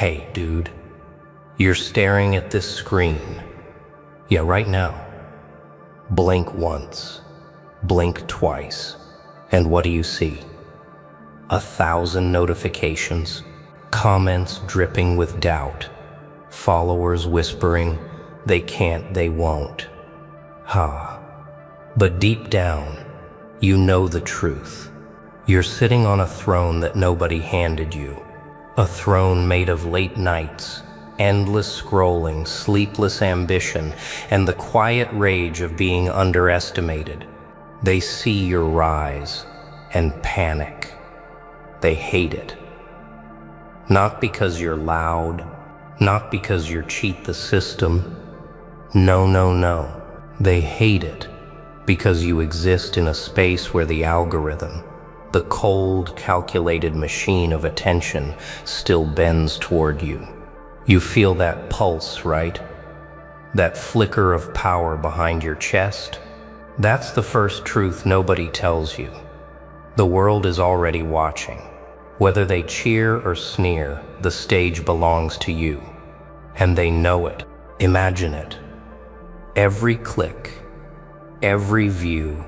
Hey, dude, you're staring at this screen. Yeah, right now. Blink once, blink twice, and what do you see? 1,000 notifications, comments dripping with doubt, followers whispering, they can't, they won't. But deep down, you know the truth. You're sitting on a throne that nobody handed you. A throne made of late nights, endless scrolling, sleepless ambition, and the quiet rage of being underestimated. They see your rise and panic. They hate it. Not because you're loud, not because you cheat the system. No. They hate it because you exist in a space where the algorithm, the cold, calculated machine of attention, still bends toward you. You feel that pulse, right? That flicker of power behind your chest? That's the first truth nobody tells you. The world is already watching. Whether they cheer or sneer, the stage belongs to you. And they know it. Imagine it. Every click, every view,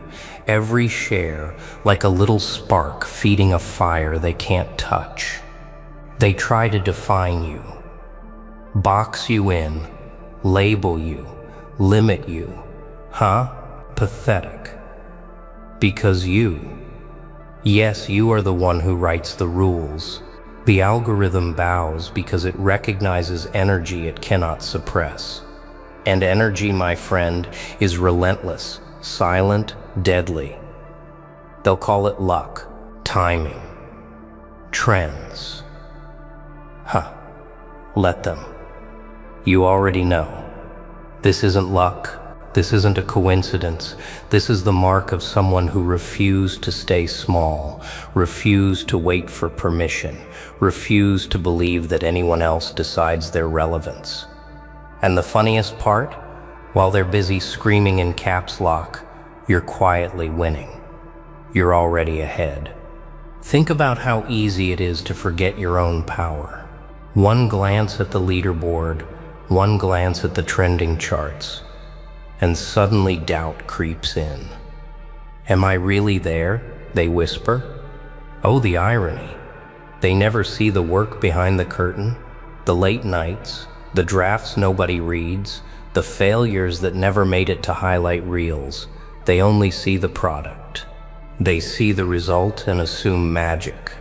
every share, like a little spark feeding a fire they can't touch. They try to define you, box you in, label you, limit you. Pathetic. Because yes, you are the one who writes the rules. The algorithm bows because it recognizes energy it cannot suppress. And energy, my friend, is relentless, silent, deadly. They'll call it luck, timing, trends. Let them. You already know. This isn't luck. This isn't a coincidence. This is the mark of someone who refused to stay small, refused to wait for permission, refused to believe that anyone else decides their relevance. And the funniest part? While they're busy screaming in caps lock, you're quietly winning. You're already ahead. Think about how easy it is to forget your own power. One glance at the leaderboard, one glance at the trending charts, and suddenly doubt creeps in. Am I really there? They whisper. Oh, the irony. They never see the work behind the curtain, the late nights, the drafts nobody reads, the failures that never made it to highlight reels. They only see the product. They see the result and assume magic.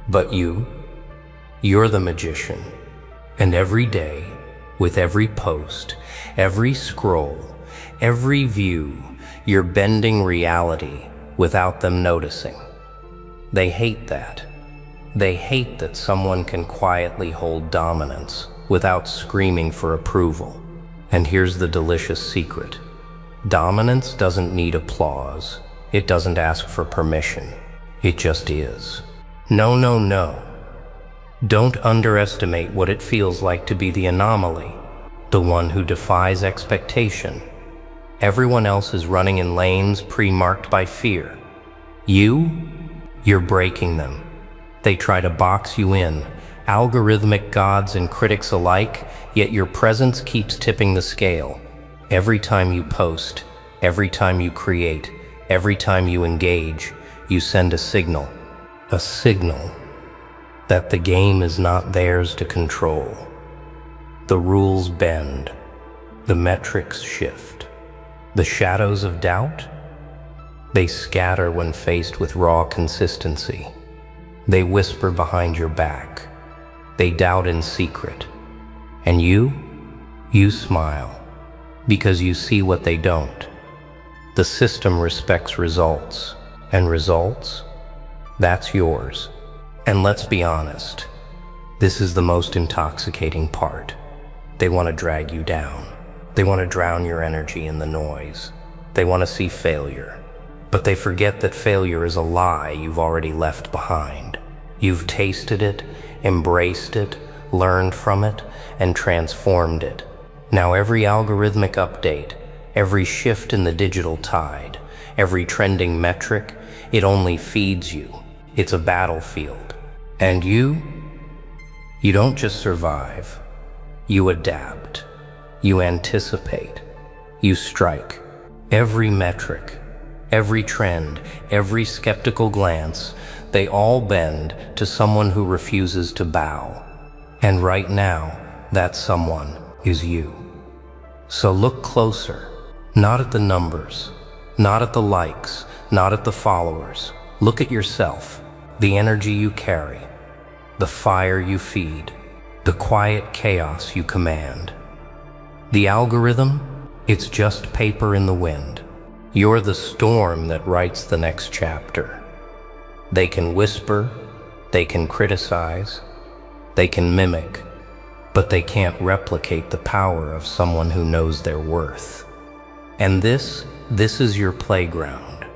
But you're the magician. And every day, with every post, every scroll, every view, you're bending reality without them noticing. They hate that. They hate that someone can quietly hold dominance without screaming for approval. And here's the delicious secret. Dominance doesn't need applause. It doesn't ask for permission. It just is. No. Don't underestimate what it feels like to be the anomaly, the one who defies expectation. Everyone else is running in lanes pre-marked by fear. You're breaking them. They try to box you in, algorithmic gods and critics alike, yet your presence keeps tipping the scale. Every time you post, every time you create, every time you engage, you send a signal that the game is not theirs to control. The rules bend, the metrics shift. The shadows of doubt, they scatter when faced with raw consistency. They whisper behind your back. They doubt in secret. And you smile, because you see what they don't. The system respects results, and results, that's yours. And let's be honest, this is the most intoxicating part. They want to drag you down. They want to drown your energy in the noise. They want to see failure. But they forget that failure is a lie you've already left behind. You've tasted it, embraced it, learned from it, and transformed it. Now every algorithmic update, every shift in the digital tide, every trending metric, it only feeds you. It's a battlefield. And You don't just survive, you adapt, you anticipate, you strike. Every metric, every trend, every skeptical glance, they all bend to someone who refuses to bow. And right now, that someone is you. So look closer, not at the numbers, not at the likes, not at the followers. Look at yourself, the energy you carry, the fire you feed, the quiet chaos you command. The algorithm, it's just paper in the wind. You're the storm that writes the next chapter. They can whisper, they can criticize, they can mimic, but they can't replicate the power of someone who knows their worth. And this is your playground,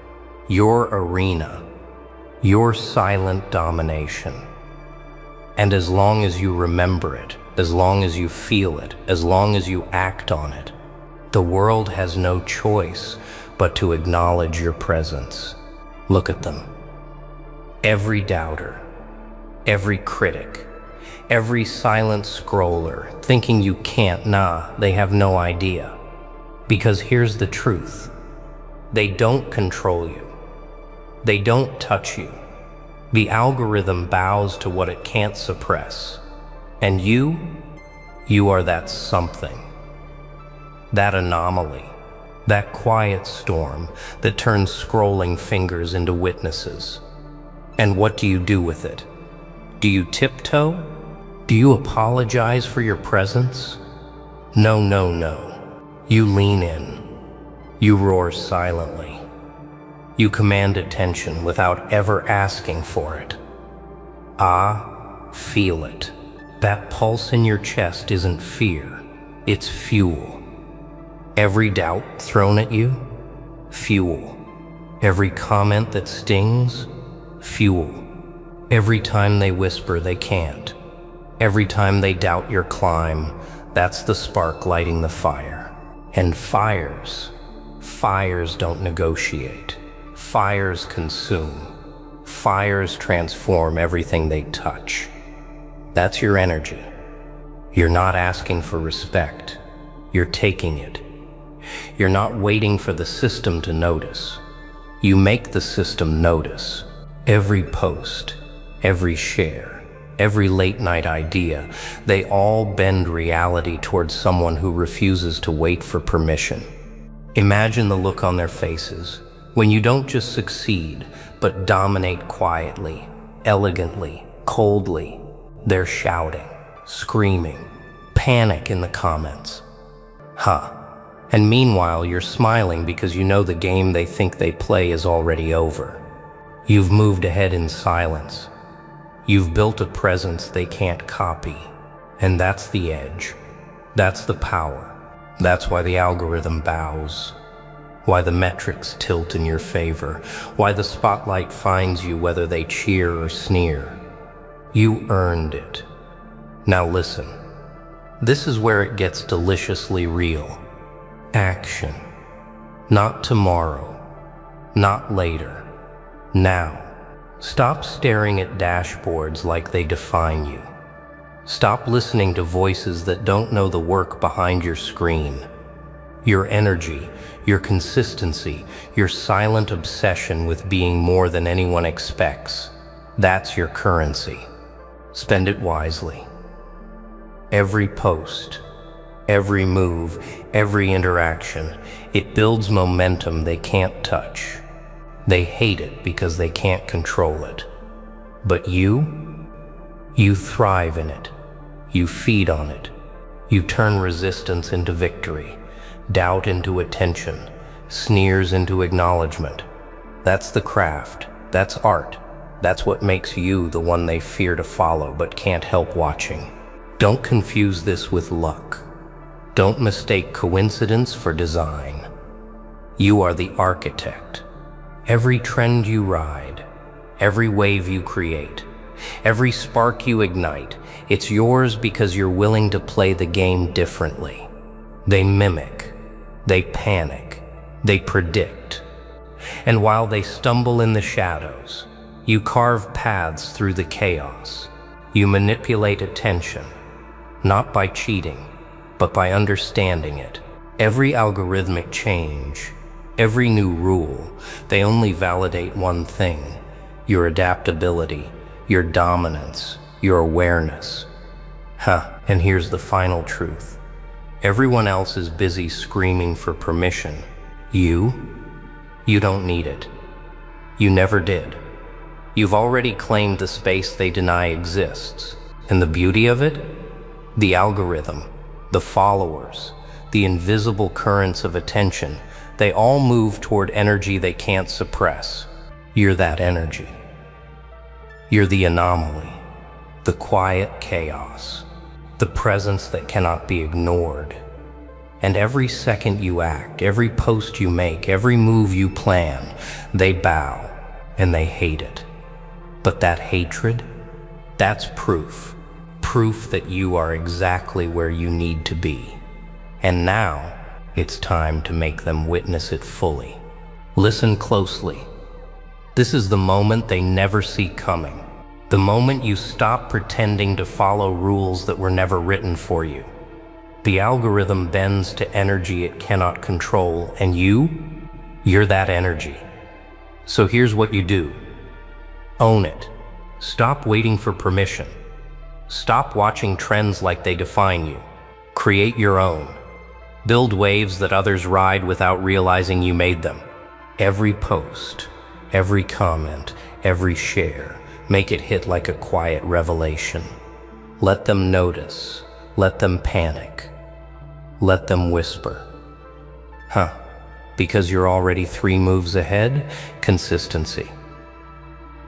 your arena, your silent domination. And as long as you remember it, as long as you feel it, as long as you act on it, the world has no choice but to acknowledge your presence. Look at them. Every doubter, every critic, every silent scroller thinking you can't, they have no idea. Because here's the truth. They don't control you. They don't touch you. The algorithm bows to what it can't suppress. And you are that something. That anomaly. That quiet storm that turns scrolling fingers into witnesses. And what do you do with it? Do you tiptoe? Do you apologize for your presence? No. You lean in. You roar silently. You command attention without ever asking for it. Feel it. That pulse in your chest isn't fear, it's fuel. Every doubt thrown at you, fuel. Every comment that stings, fuel. Every time they whisper they can't. Every time they doubt your climb, that's the spark lighting the fire. And fires don't negotiate. Fires consume. Fires transform everything they touch. That's your energy. You're not asking for respect. You're taking it. You're not waiting for the system to notice. You make the system notice. Every post, every share, every late night idea, they all bend reality towards someone who refuses to wait for permission. Imagine the look on their faces when you don't just succeed, but dominate quietly, elegantly, coldly. They're shouting, screaming, panic in the comments. And meanwhile, you're smiling because you know the game they think they play is already over. You've moved ahead in silence. You've built a presence they can't copy. And that's the edge. That's the power. That's why the algorithm bows. Why the metrics tilt in your favor. Why the spotlight finds you whether they cheer or sneer. You earned it. Now listen. This is where it gets deliciously real. Action. Not tomorrow. Not later. Now. Stop staring at dashboards like they define you. Stop listening to voices that don't know the work behind your screen. Your energy, your consistency, your silent obsession with being more than anyone expects. That's your currency. Spend it wisely. Every post, every move, every interaction, it builds momentum they can't touch. They hate it because they can't control it. But you thrive in it. You feed on it. You turn resistance into victory, doubt into attention, sneers into acknowledgement. That's the craft. That's art. That's what makes you the one they fear to follow but can't help watching. Don't confuse this with luck. Don't mistake coincidence for design. You are the architect. Every trend you ride, every wave you create, every spark you ignite, it's yours because you're willing to play the game differently. They mimic, they panic, they predict. And while they stumble in the shadows, you carve paths through the chaos. You manipulate attention, not by cheating, but by understanding it. Every algorithmic change, every new rule, they only validate one thing: your adaptability, your dominance, your awareness. And here's the final truth. Everyone else is busy screaming for permission. You don't need it. You never did. You've already claimed the space they deny exists. And the beauty of it? The algorithm, the followers, the invisible currents of attention, they all move toward energy they can't suppress. You're that energy. You're the anomaly, the quiet chaos, the presence that cannot be ignored. And every second you act, every post you make, every move you plan, they bow and they hate it. But that hatred, that's proof that you are exactly where you need to be. And now it's time to make them witness it fully. Listen closely. This is the moment they never see coming. The moment you stop pretending to follow rules that were never written for you. The algorithm bends to energy it cannot control, and you're that energy. So here's what you do. Own it. Stop waiting for permission. Stop watching trends like they define you. Create your own. Build waves that others ride without realizing you made them. Every post, every comment, every share, make it hit like a quiet revelation. Let them notice. Let them panic. Let them whisper. Because you're already 3 moves ahead? Consistency.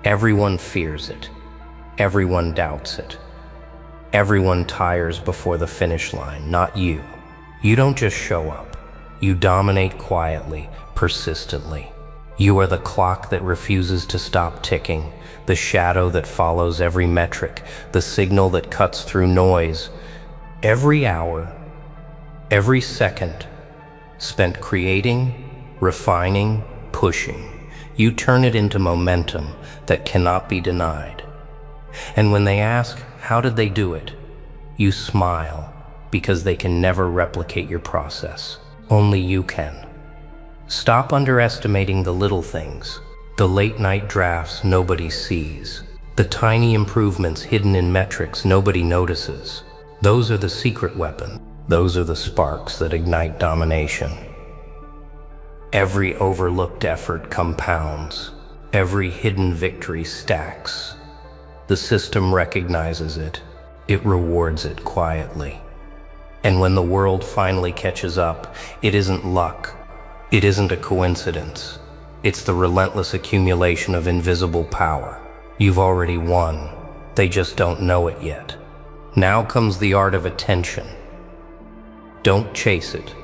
Everyone fears it. Everyone doubts it. Everyone tires before the finish line, not you. You don't just show up. You dominate quietly, persistently. You are the clock that refuses to stop ticking, the shadow that follows every metric, the signal that cuts through noise. Every hour, every second, spent creating, refining, pushing, you turn it into momentum that cannot be denied. And when they ask, how did they do it? You smile, because they can never replicate your process. Only you can. Stop underestimating the little things, the late-night drafts nobody sees, the tiny improvements hidden in metrics nobody notices. Those are the secret weapons. Those are the sparks that ignite domination. Every overlooked effort compounds. Every hidden victory stacks. The system recognizes it. It rewards it quietly. And when the world finally catches up, it isn't luck. It isn't a coincidence. It's the relentless accumulation of invisible power. You've already won. They just don't know it yet. Now comes the art of attention. Don't chase it.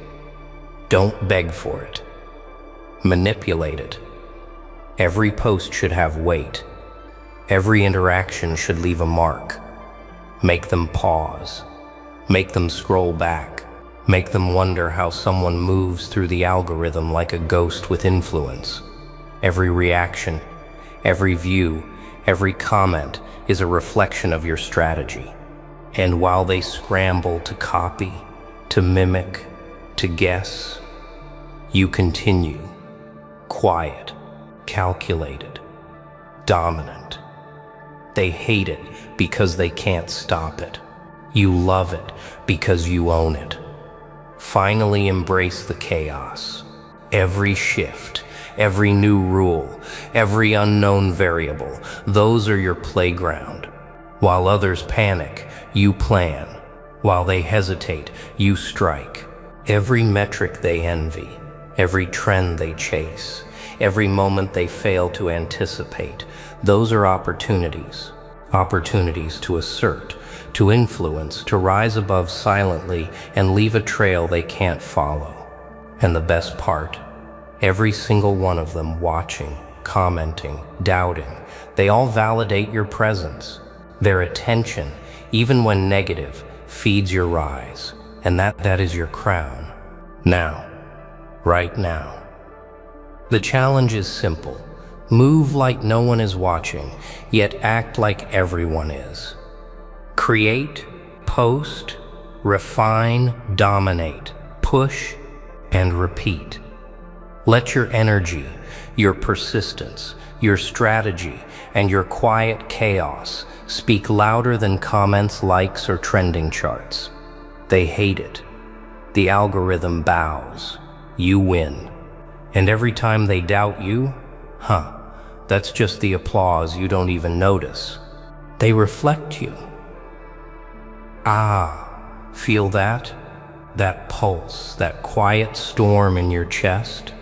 Don't beg for it. Manipulate it. Every post should have weight. Every interaction should leave a mark. Make them pause. Make them scroll back. Make them wonder how someone moves through the algorithm like a ghost with influence. Every reaction, every view, every comment is a reflection of your strategy. And while they scramble to copy, to mimic, to guess, you continue, quiet, calculated, dominant. They hate it because they can't stop it. You love it because you own it. Finally embrace the chaos. Every shift, every new rule, every unknown variable, those are your playground. While others panic, you plan. While they hesitate, you strike. Every metric they envy, every trend they chase, every moment they fail to anticipate, those are opportunities. Opportunities to assert, to influence, to rise above silently and leave a trail they can't follow. And the best part, every single one of them watching, commenting, doubting, they all validate your presence. Their attention, even when negative, feeds your rise, and that is your crown. Now, right now. The challenge is simple. Move like no one is watching, yet act like everyone is. Create, post, refine, dominate, push, and repeat. Let your energy, your persistence, your strategy, and your quiet chaos speak louder than comments, likes, or trending charts. They hate it. The algorithm bows. You win. And every time they doubt you, that's just the applause you don't even notice. They reflect you. Feel that? That pulse, that quiet storm in your chest?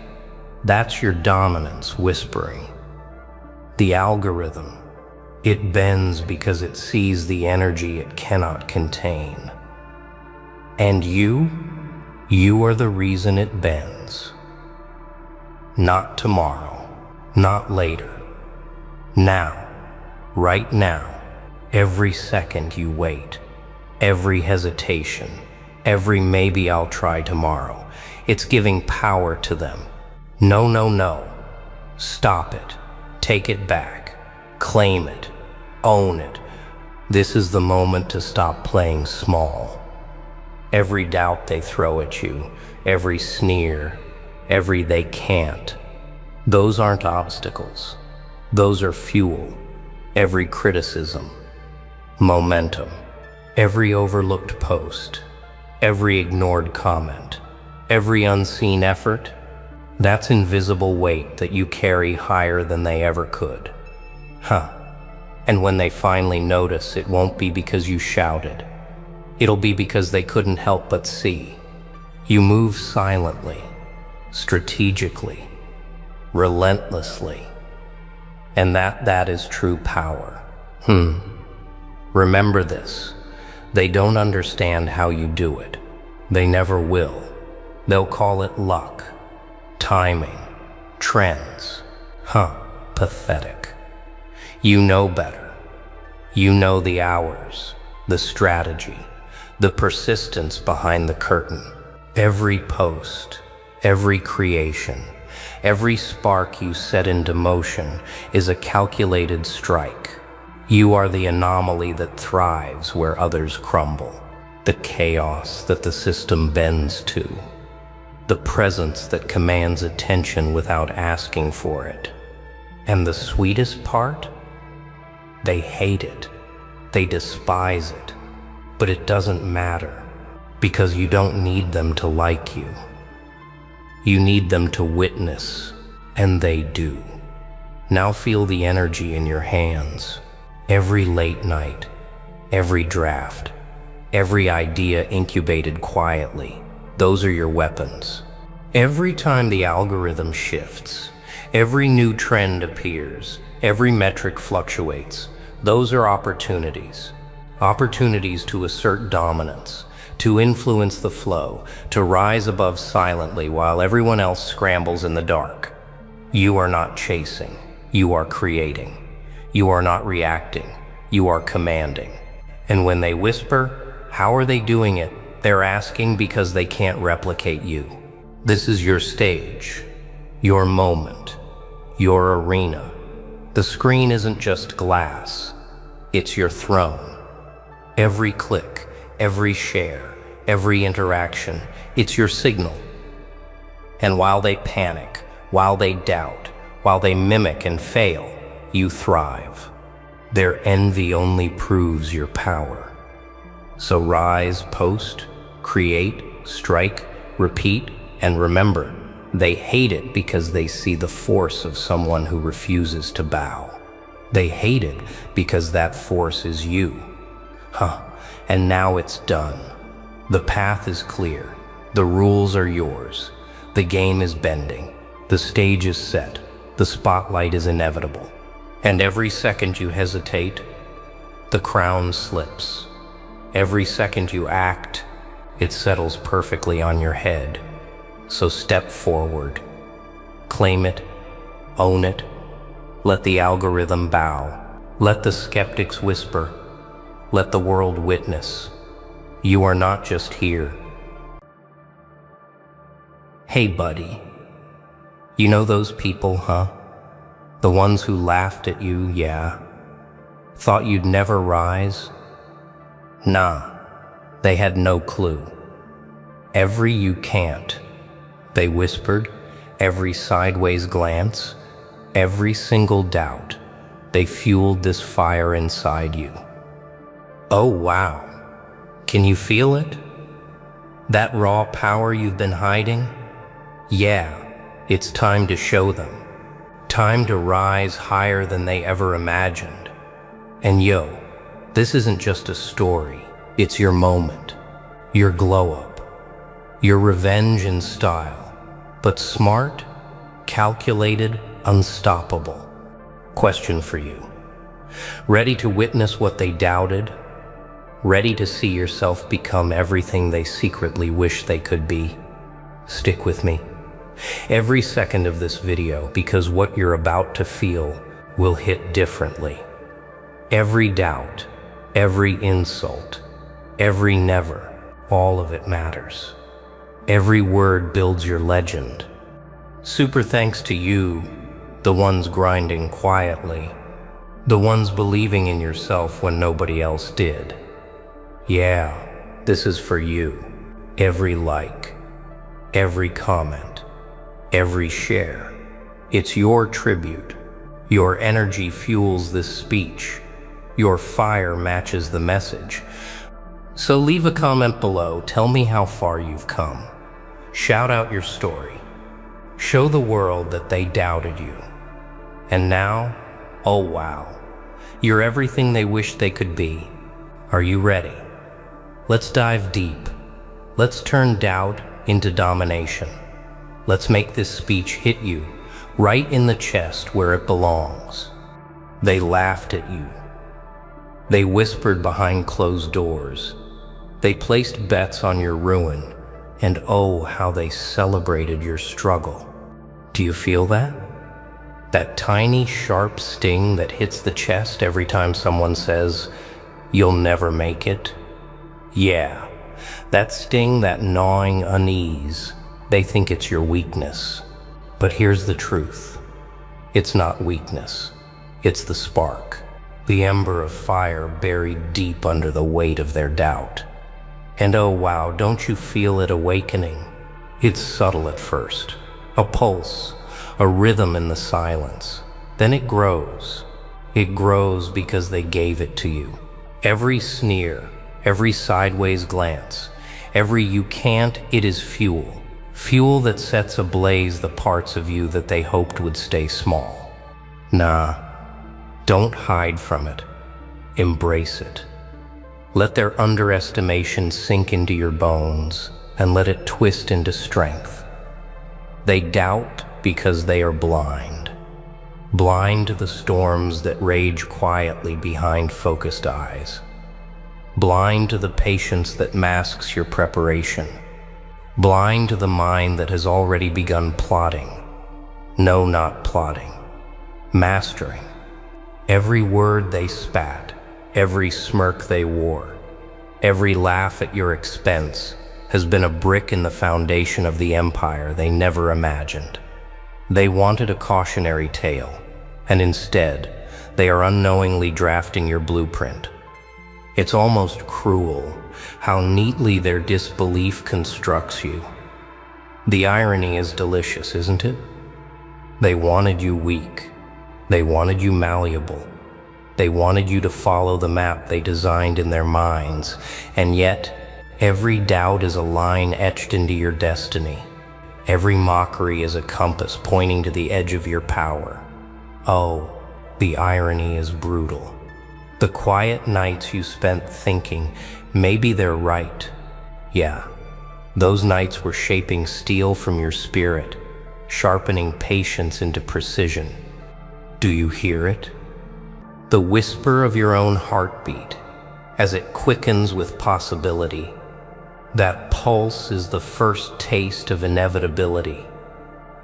That's your dominance whispering. The algorithm, it bends because it sees the energy it cannot contain. And you are the reason it bends. Not tomorrow, not later. Now, right now, every second you wait, every hesitation, every maybe I'll try tomorrow, it's giving power to them. No, no, no. Stop it. Take it back. Claim it. Own it. This is the moment to stop playing small. Every doubt they throw at you, every sneer, every they can't, those aren't obstacles. Those are fuel. Every criticism, momentum, every overlooked post, every ignored comment, every unseen effort, that's invisible weight that you carry higher than they ever could. And when they finally notice, it won't be because you shouted. It'll be because they couldn't help but see. You move silently, strategically, relentlessly. And that is true power. Remember this. They don't understand how you do it. They never will. They'll call it luck, timing, trends. Pathetic. You know better. You know the hours, the strategy, the persistence behind the curtain. Every post, every creation, every spark you set into motion is a calculated strike. You are the anomaly that thrives where others crumble, the chaos that the system bends to, the presence that commands attention without asking for it. And the sweetest part? They hate it. They despise it. But it doesn't matter, because you don't need them to like you. You need them to witness, and they do. Now feel the energy in your hands. Every late night, every draft, every idea incubated quietly, those are your weapons. Every time the algorithm shifts, every new trend appears, every metric fluctuates, those are opportunities. Opportunities to assert dominance, to influence the flow, to rise above silently while everyone else scrambles in the dark. You are not chasing, you are creating. You are not reacting, you are commanding. And when they whisper, how are they doing it? They're asking because they can't replicate you. This is your stage, your moment, your arena. The screen isn't just glass, it's your throne. Every click, every share, every interaction, it's your signal. And while they panic, while they doubt, while they mimic and fail, you thrive. Their envy only proves your power. So rise, post, create, strike, repeat, and remember, they hate it because they see the force of someone who refuses to bow. They hate it because that force is you. And now it's done. The path is clear. The rules are yours. The game is bending. The stage is set. The spotlight is inevitable. And every second you hesitate, the crown slips. Every second you act, it settles perfectly on your head. So step forward. Claim it. Own it. Let the algorithm bow. Let the skeptics whisper. Let the world witness. You are not just here. Hey, buddy. You know those people, The ones who laughed at you, yeah. Thought you'd never rise. Nah, they had no clue. Every "you can't," they whispered, every sideways glance, every single doubt, they fueled this fire inside you. Oh wow, can you feel it? That raw power you've been hiding? Yeah, it's time to show them. Time to rise higher than they ever imagined. And yo, this isn't just a story, it's your moment, your glow up, your revenge in style, but smart, calculated, unstoppable. Question for you. Ready to witness what they doubted? Ready to see yourself become everything they secretly wish they could be? Stick with me. Every second of this video, because what you're about to feel will hit differently. Every doubt, every insult, every never, all of it matters. Every word builds your legend. Super thanks to you, the ones grinding quietly, the ones believing in yourself when nobody else did. Yeah, this is for you. Every like, every comment, every share. It's your tribute. Your energy fuels this speech. Your fire matches the message. So leave a comment below. Tell me how far you've come. Shout out your story. Show the world that they doubted you. And now, oh wow, you're everything they wish they could be. Are you ready? Let's dive deep. Let's turn doubt into domination. Let's make this speech hit you right in the chest where it belongs. They laughed at you. They whispered behind closed doors. They placed bets on your ruin, and oh, how they celebrated your struggle. Do you feel that? That tiny, sharp sting that hits the chest every time someone says, "You'll never make it"? Yeah, that sting, that gnawing unease, they think it's your weakness. But here's the truth. It's not weakness. It's the spark, the ember of fire buried deep under the weight of their doubt. And oh wow, don't you feel it awakening? It's subtle at first, a pulse, a rhythm in the silence. Then it grows. It grows because they gave it to you. Every sneer, every sideways glance, every "you can't," it is fuel. Fuel that sets ablaze the parts of you that they hoped would stay small. Nah, don't hide from it. Embrace it. Let their underestimation sink into your bones and let it twist into strength. They doubt because they are blind. Blind to the storms that rage quietly behind focused eyes. Blind to the patience that masks your preparation. Blind to the mind that has already begun plotting. No, not plotting. Mastering. Every word they spat, every smirk they wore, every laugh at your expense has been a brick in the foundation of the empire they never imagined. They wanted a cautionary tale, and instead, they are unknowingly drafting your blueprint. It's almost cruel how neatly their disbelief constructs you. The irony is delicious, isn't it? They wanted you weak. They wanted you malleable. They wanted you to follow the map they designed in their minds, and yet, every doubt is a line etched into your destiny. Every mockery is a compass pointing to the edge of your power. Oh, the irony is brutal. The quiet nights you spent thinking, maybe they're right. Yeah, those nights were shaping steel from your spirit, sharpening patience into precision. Do you hear it? The whisper of your own heartbeat, as it quickens with possibility. That pulse is the first taste of inevitability.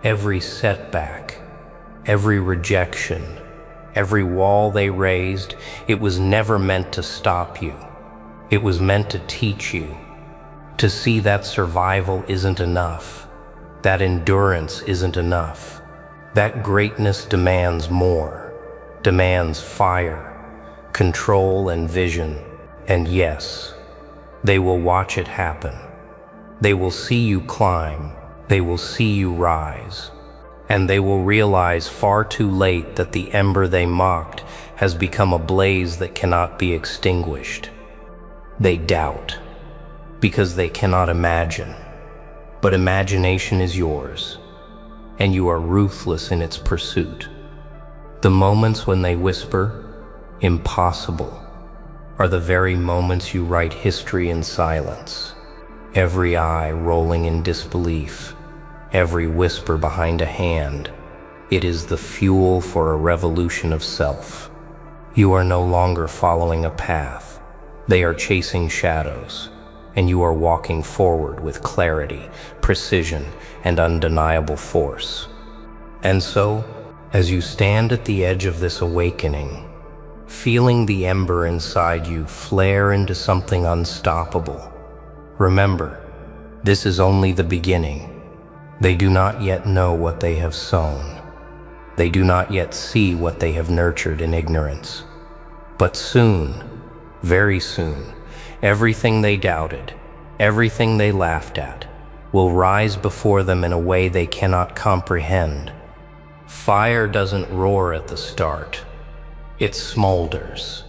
Every setback, every rejection, every wall they raised, it was never meant to stop you. It was meant to teach you, to see that survival isn't enough, that endurance isn't enough, that greatness demands more, demands fire, control, and vision. And yes, they will watch it happen. They will see you climb. They will see you rise. And they will realize far too late that the ember they mocked has become a blaze that cannot be extinguished. They doubt because they cannot imagine. But imagination is yours, and you are ruthless in its pursuit. The moments when they whisper, "Impossible," are the very moments you write history in silence. Every eye rolling in disbelief, every whisper behind a hand, it is the fuel for a revolution of self. You are no longer following a path. They are chasing shadows, and you are walking forward with clarity, precision, and undeniable force. And so, as you stand at the edge of this awakening, feeling the ember inside you flare into something unstoppable, remember, this is only the beginning. They do not yet know what they have sown. They do not yet see what they have nurtured in ignorance. But soon, very soon, everything they doubted, everything they laughed at, will rise before them in a way they cannot comprehend. Fire doesn't roar at the start. It smolders.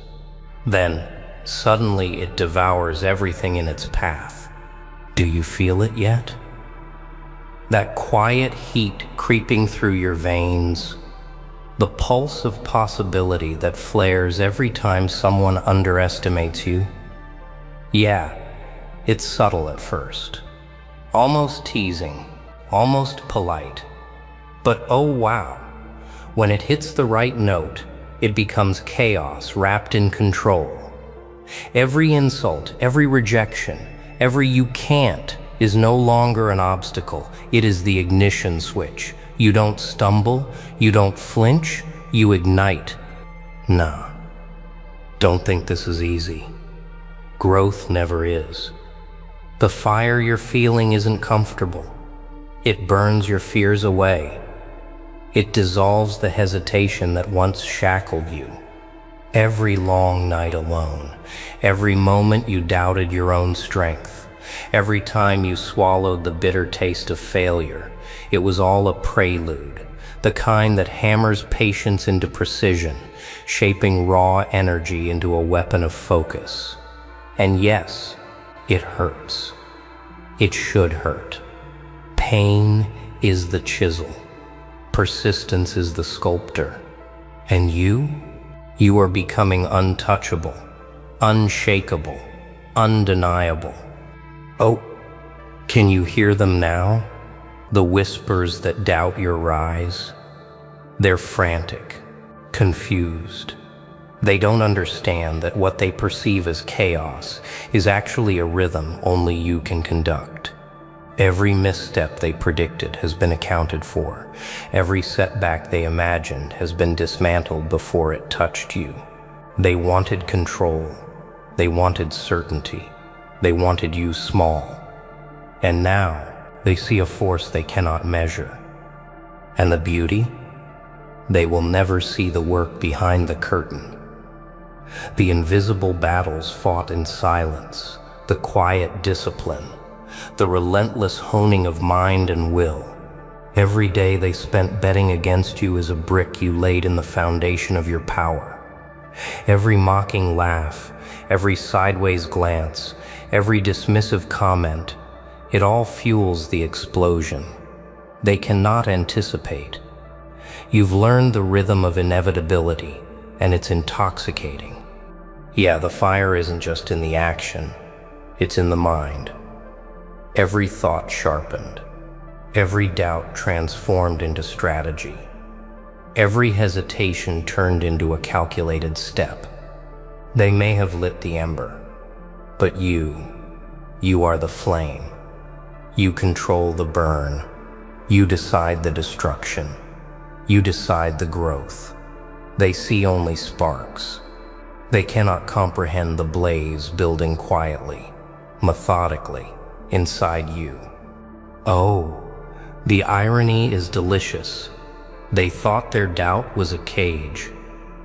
Then, suddenly it devours everything in its path. Do you feel it yet? That quiet heat creeping through your veins, the pulse of possibility that flares every time someone underestimates you? Yeah, it's subtle at first, almost teasing, almost polite. But oh wow, when it hits the right note, it becomes chaos wrapped in control. Every insult, every rejection, every "you can't" is no longer an obstacle. It is the ignition switch. You don't stumble, you don't flinch, you ignite. Nah, don't think this is easy. Growth never is. The fire you're feeling isn't comfortable. It burns your fears away. It dissolves the hesitation that once shackled you. Every long night alone, every moment you doubted your own strength, every time you swallowed the bitter taste of failure, it was all a prelude, the kind that hammers patience into precision, shaping raw energy into a weapon of focus. And yes, it hurts. It should hurt. Pain is the chisel. Persistence is the sculptor. And you are becoming untouchable, unshakable, undeniable. Oh, can you hear them now? The whispers that doubt your rise? They're frantic, confused. They don't understand that what they perceive as chaos is actually a rhythm only you can conduct. Every misstep they predicted has been accounted for. Every setback they imagined has been dismantled before it touched you. They wanted control. They wanted certainty. They wanted you small. And now they see a force they cannot measure. And the beauty? They will never see the work behind the curtain. The invisible battles fought in silence, the quiet discipline, the relentless honing of mind and will. Every day they spent betting against you is a brick you laid in the foundation of your power. Every mocking laugh, every sideways glance, every dismissive comment, it all fuels the explosion. They cannot anticipate. You've learned the rhythm of inevitability, and it's intoxicating. Yeah, the fire isn't just in the action, it's in the mind. Every thought sharpened, every doubt transformed into strategy, every hesitation turned into a calculated step. They may have lit the ember, but you are the flame. You control the burn. You decide the destruction. You decide the growth. They see only sparks. They cannot comprehend the blaze building quietly, methodically, inside you. Oh, the irony is delicious. They thought their doubt was a cage.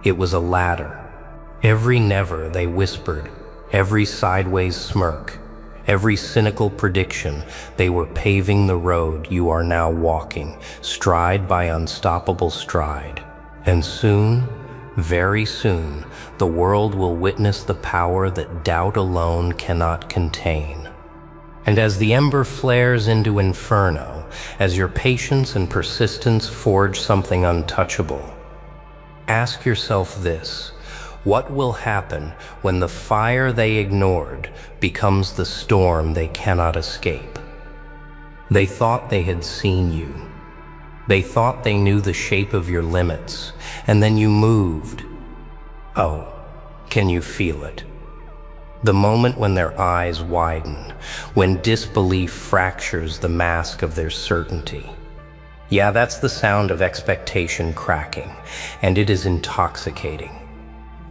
It was a ladder. Every never they whispered, every sideways smirk, every cynical prediction. They were paving the road you are now walking, stride by unstoppable stride. And soon, very soon, the world will witness the power that doubt alone cannot contain. And as the ember flares into inferno, as your patience and persistence forge something untouchable, ask yourself this: what will happen when the fire they ignored becomes the storm they cannot escape? They thought they had seen you. They thought they knew the shape of your limits, and then you moved. Oh, can you feel it? The moment when their eyes widen, when disbelief fractures the mask of their certainty. Yeah, that's the sound of expectation cracking, and it is intoxicating.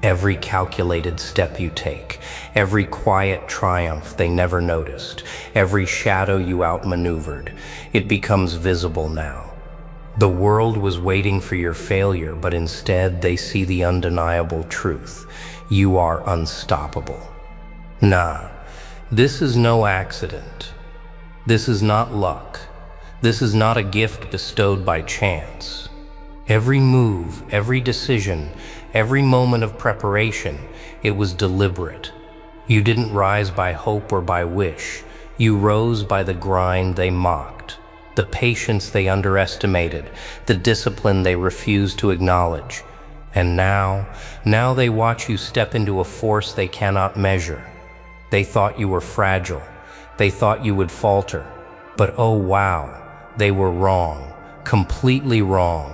Every calculated step you take, every quiet triumph they never noticed, every shadow you outmaneuvered, it becomes visible now. The world was waiting for your failure, but instead they see the undeniable truth. You are unstoppable. Nah, this is no accident. This is not luck. This is not a gift bestowed by chance. Every move, every decision, every moment of preparation, it was deliberate. You didn't rise by hope or by wish. You rose by the grind they mocked, the patience they underestimated, the discipline they refused to acknowledge. And now they watch you step into a force they cannot measure. They thought you were fragile. They thought you would falter. But oh wow, they were wrong, completely wrong.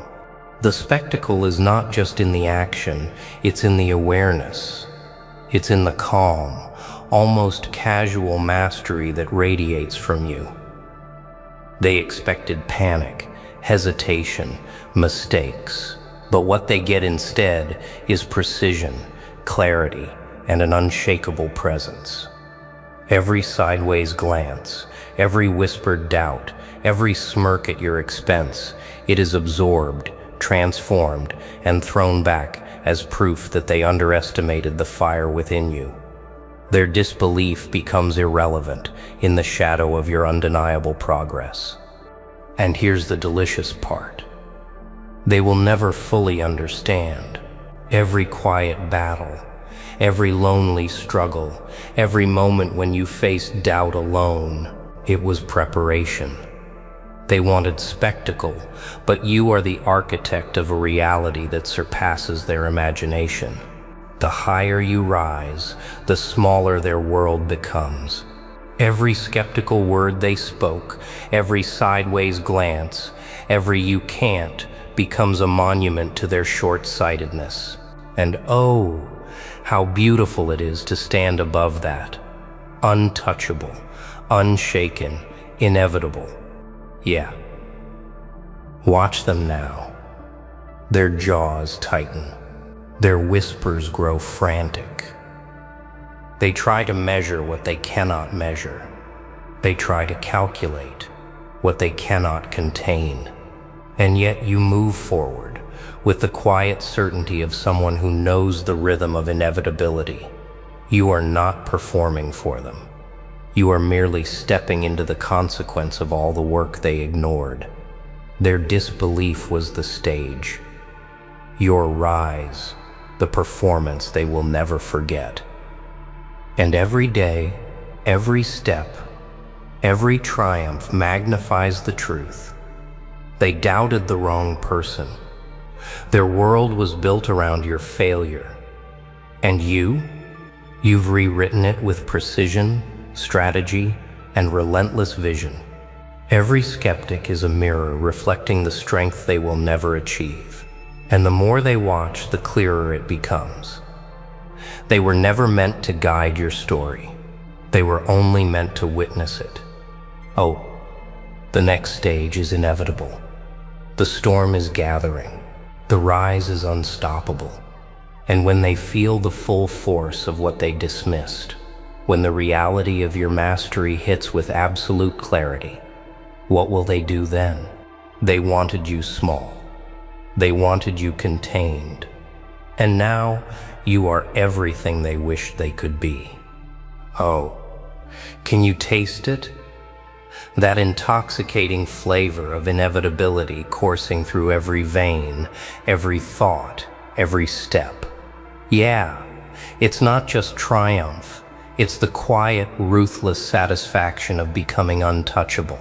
The spectacle is not just in the action, it's in the awareness. It's in the calm, almost casual mastery that radiates from you. They expected panic, hesitation, mistakes. But what they get instead is precision, clarity, and an unshakable presence. Every sideways glance, every whispered doubt, every smirk at your expense, it is absorbed, transformed, and thrown back as proof that they underestimated the fire within you. Their disbelief becomes irrelevant in the shadow of your undeniable progress. And here's the delicious part. They will never fully understand. Every quiet battle, every lonely struggle, every moment when you faced doubt alone, it was preparation. They wanted spectacle, but you are the architect of a reality that surpasses their imagination. The higher you rise, the smaller their world becomes. Every skeptical word they spoke, every sideways glance, every "you can't" becomes a monument to their short-sightedness. And oh, how beautiful it is to stand above that. Untouchable, unshaken, inevitable. Yeah. Watch them now. Their jaws tighten. Their whispers grow frantic. They try to measure what they cannot measure. They try to calculate what they cannot contain. And yet you move forward with the quiet certainty of someone who knows the rhythm of inevitability. You are not performing for them. You are merely stepping into the consequence of all the work they ignored. Their disbelief was the stage. Your rise, the performance they will never forget. And every day, every step, every triumph magnifies the truth. They doubted the wrong person. Their world was built around your failure. And you've rewritten it with precision, strategy, and relentless vision. Every skeptic is a mirror reflecting the strength they will never achieve. And the more they watch, the clearer it becomes. They were never meant to guide your story. They were only meant to witness it. Oh, the next stage is inevitable. The storm is gathering. The rise is unstoppable. And when they feel the full force of what they dismissed, when the reality of your mastery hits with absolute clarity, what will they do then? They wanted you small. They wanted you contained. And now you are everything they wished they could be. Oh, can you taste it? That intoxicating flavor of inevitability coursing through every vein, every thought, every step. Yeah, it's not just triumph. It's the quiet, ruthless satisfaction of becoming untouchable.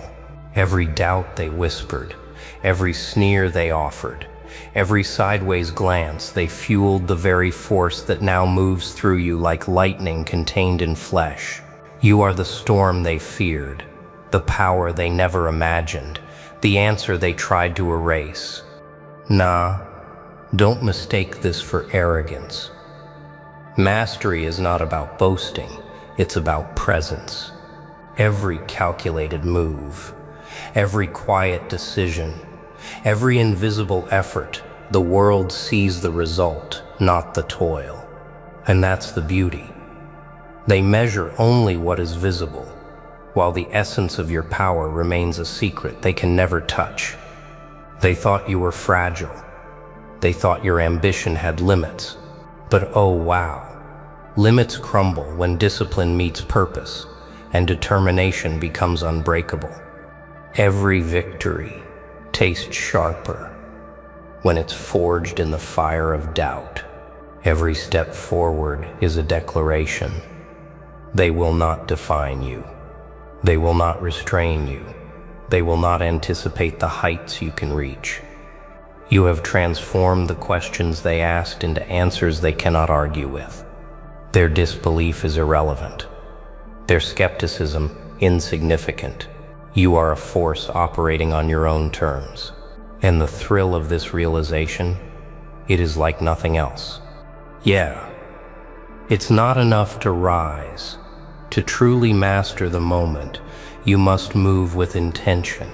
Every doubt they whispered, every sneer they offered, every sideways glance they fueled the very force that now moves through you like lightning contained in flesh. You are the storm they feared, the power they never imagined, the answer they tried to erase. Nah, don't mistake this for arrogance. Mastery is not about boasting, it's about presence. Every calculated move, every quiet decision, every invisible effort, the world sees the result, not the toil. And that's the beauty. They measure only what is visible, while the essence of your power remains a secret they can never touch. They thought you were fragile. They thought your ambition had limits. But oh wow, limits crumble when discipline meets purpose and determination becomes unbreakable. Every victory tastes sharper when it's forged in the fire of doubt. Every step forward is a declaration. They will not define you. They will not restrain you. They will not anticipate the heights you can reach. You have transformed the questions they asked into answers they cannot argue with. Their disbelief is irrelevant. Their skepticism insignificant. You are a force operating on your own terms. And the thrill of this realization, it is like nothing else. Yeah, it's not enough to rise. To truly master the moment, you must move with intention.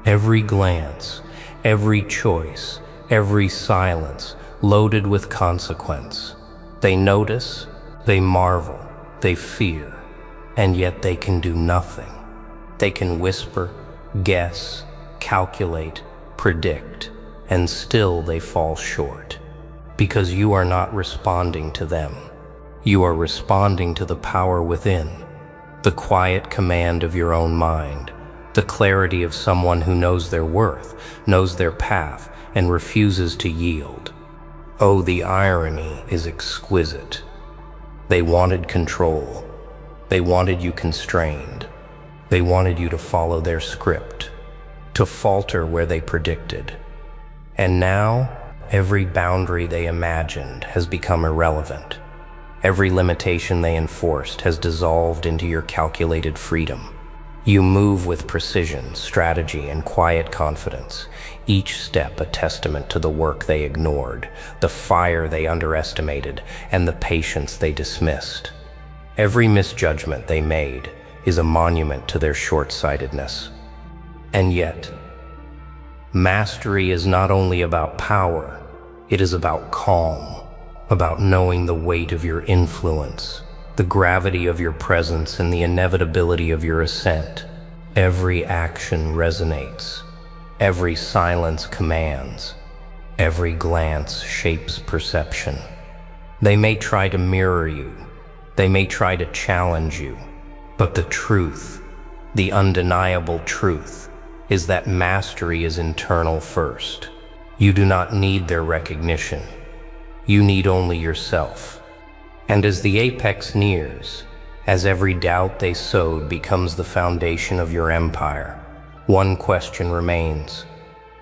Every glance, every choice, every silence, loaded with consequence. They notice, they marvel, they fear, and yet they can do nothing. They can whisper, guess, calculate, predict, and still they fall short. Because you are not responding to them. You are responding to the power within, the quiet command of your own mind, the clarity of someone who knows their worth, knows their path, and refuses to yield. Oh, the irony is exquisite. They wanted control. They wanted you constrained. They wanted you to follow their script, to falter where they predicted. And now, every boundary they imagined has become irrelevant. Every limitation they enforced has dissolved into your calculated freedom. You move with precision, strategy, and quiet confidence, each step a testament to the work they ignored, the fire they underestimated, and the patience they dismissed. Every misjudgment they made is a monument to their short-sightedness. And yet, mastery is not only about power, it is about calm. About knowing the weight of your influence, the gravity of your presence, and the inevitability of your ascent. Every action resonates. Every silence commands. Every glance shapes perception. They may try to mirror you. They may try to challenge you. But the truth, the undeniable truth, is that mastery is internal first. You do not need their recognition. You need only yourself. And as the apex nears, as every doubt they sowed becomes the foundation of your empire, one question remains.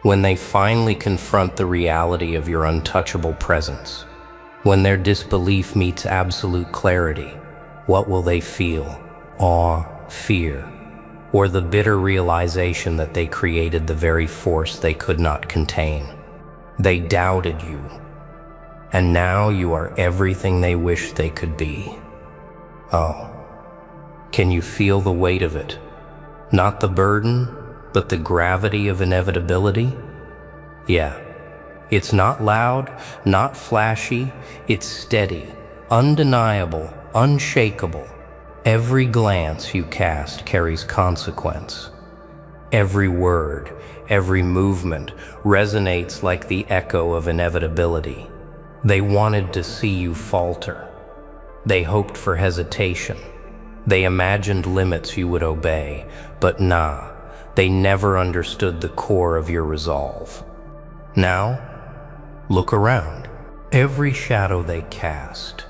When they finally confront the reality of your untouchable presence, when their disbelief meets absolute clarity, what will they feel? Awe, fear, or the bitter realization that they created the very force they could not contain? They doubted you. And now you are everything they wished they could be. Oh, can you feel the weight of it? Not the burden, but the gravity of inevitability? Yeah, it's not loud, not flashy, it's steady, undeniable, unshakable. Every glance you cast carries consequence. Every word, every movement resonates like the echo of inevitability. They wanted to see you falter. They hoped for hesitation, They imagined limits you would obey, but nah, they never understood the core of your resolve. Now, look around. Every shadow they cast,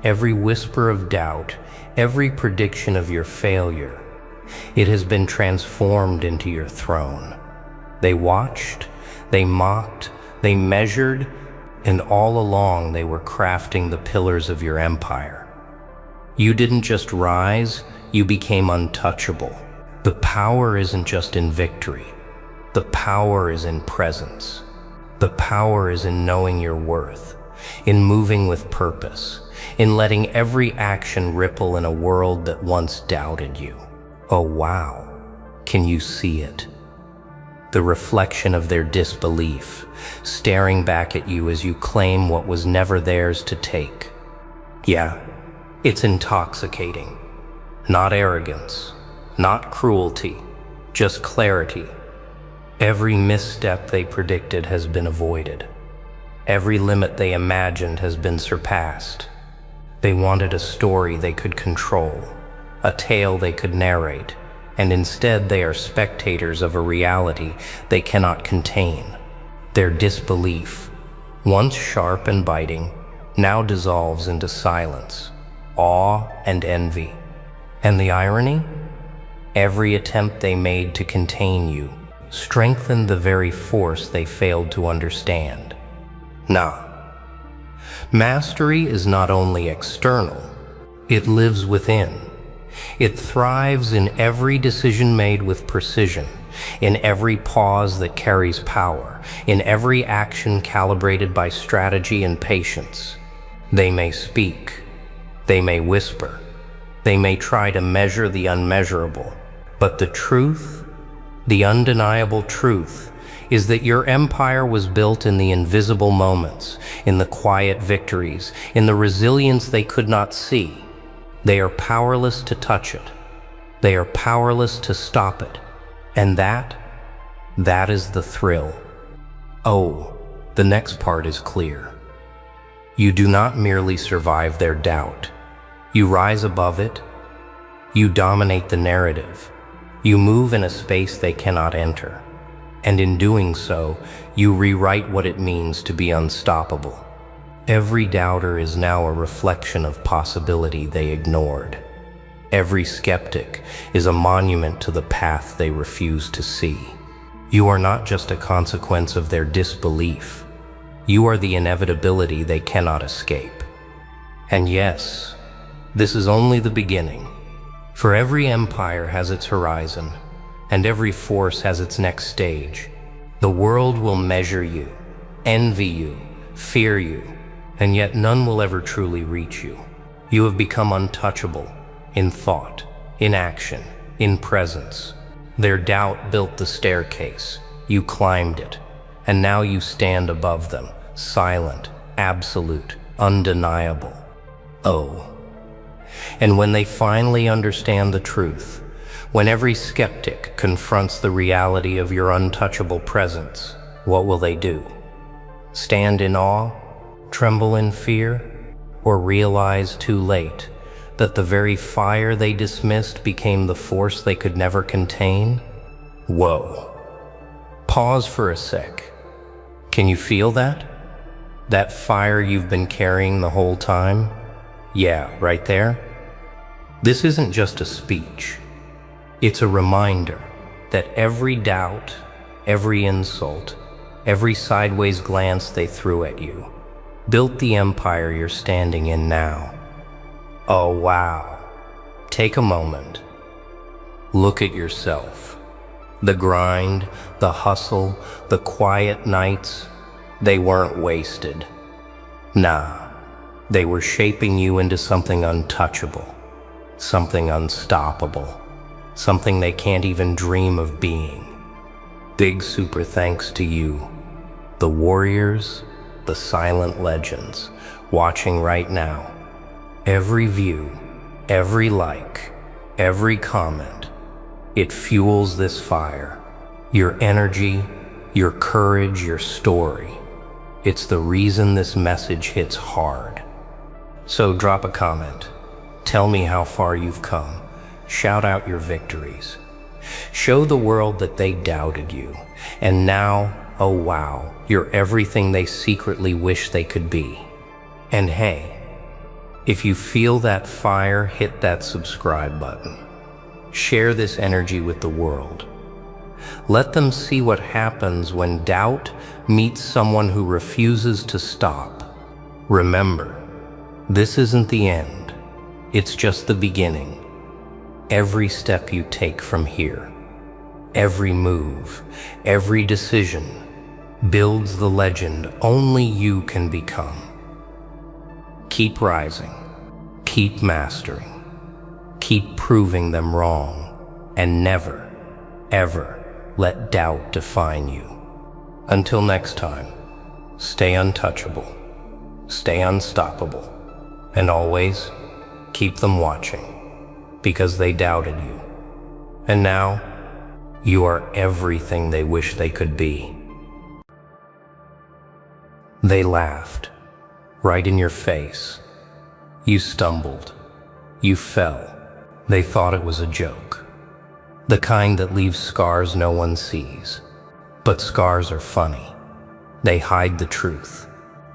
every whisper of doubt, every prediction of your failure, it has been transformed into your throne. They watched, they mocked, they measured, and all along they were crafting the pillars of your empire. You didn't just rise, you became untouchable. The power isn't just in victory. The power is in presence. The power is in knowing your worth, in moving with purpose, in letting every action ripple in a world that once doubted you. Oh wow, can you see it? The reflection of their disbelief, staring back at you as you claim what was never theirs to take. Yeah, it's intoxicating. Not arrogance, not cruelty, just clarity. Every misstep they predicted has been avoided. Every limit they imagined has been surpassed. They wanted a story they could control, a tale they could narrate, and instead they are spectators of a reality they cannot contain. Their disbelief, once sharp and biting, now dissolves into silence, awe and envy. And the irony? Every attempt they made to contain you strengthened the very force they failed to understand. Nah. Mastery is not only external, it lives within. It thrives in every decision made with precision, in every pause that carries power, in every action calibrated by strategy and patience. They may speak, they may whisper, they may try to measure the unmeasurable, but the truth, the undeniable truth, is that your empire was built in the invisible moments, in the quiet victories, in the resilience they could not see. They are powerless to touch it. They are powerless to stop it. And that is the thrill. Oh, the next part is clear. You do not merely survive their doubt. You rise above it. You dominate the narrative. You move in a space they cannot enter. And in doing so, you rewrite what it means to be unstoppable. Every doubter is now a reflection of possibility they ignored. Every skeptic is a monument to the path they refuse to see. You are not just a consequence of their disbelief. You are the inevitability they cannot escape. And yes, this is only the beginning. For every empire has its horizon, and every force has its next stage. The world will measure you, envy you, fear you, and yet none will ever truly reach you. You have become untouchable in thought, in action, in presence. Their doubt built the staircase. You climbed it, and now you stand above them, silent, absolute, undeniable. Oh. And when they finally understand the truth, when every skeptic confronts the reality of your untouchable presence, what will they do? Stand in awe? Tremble in fear? Or realize too late that the very fire they dismissed became the force they could never contain? Whoa. Pause for a sec. Can you feel that? That fire you've been carrying the whole time? Yeah, right there. This isn't just a speech. It's a reminder that every doubt, every insult, every sideways glance they threw at you built the empire you're standing in now. Oh wow. Take a moment. Look at yourself. The grind, the hustle, the quiet nights, they weren't wasted. Nah, they were shaping you into something untouchable, something unstoppable, something they can't even dream of being. Big super thanks to you, the warriors, the silent legends, watching right now. Every view, every like, every comment, it fuels this fire. Your energy, your courage, your story. It's the reason this message hits hard. So drop a comment. Tell me how far you've come. Shout out your victories. Show the world that they doubted you. And now, oh wow, you're everything they secretly wish they could be. And hey, if you feel that fire, hit that subscribe button. Share this energy with the world. Let them see what happens when doubt meets someone who refuses to stop. Remember, this isn't the end. It's just the beginning. Every step you take from here, every move, every decision builds the legend only you can become. Keep rising, keep mastering, keep proving them wrong, and never, ever let doubt define you. Until next time, stay untouchable, stay unstoppable, and always keep them watching, because they doubted you. And now, you are everything they wish they could be. They laughed, right in your face. You stumbled, you fell. They thought it was a joke. The kind that leaves scars no one sees. But scars are funny. They hide the truth.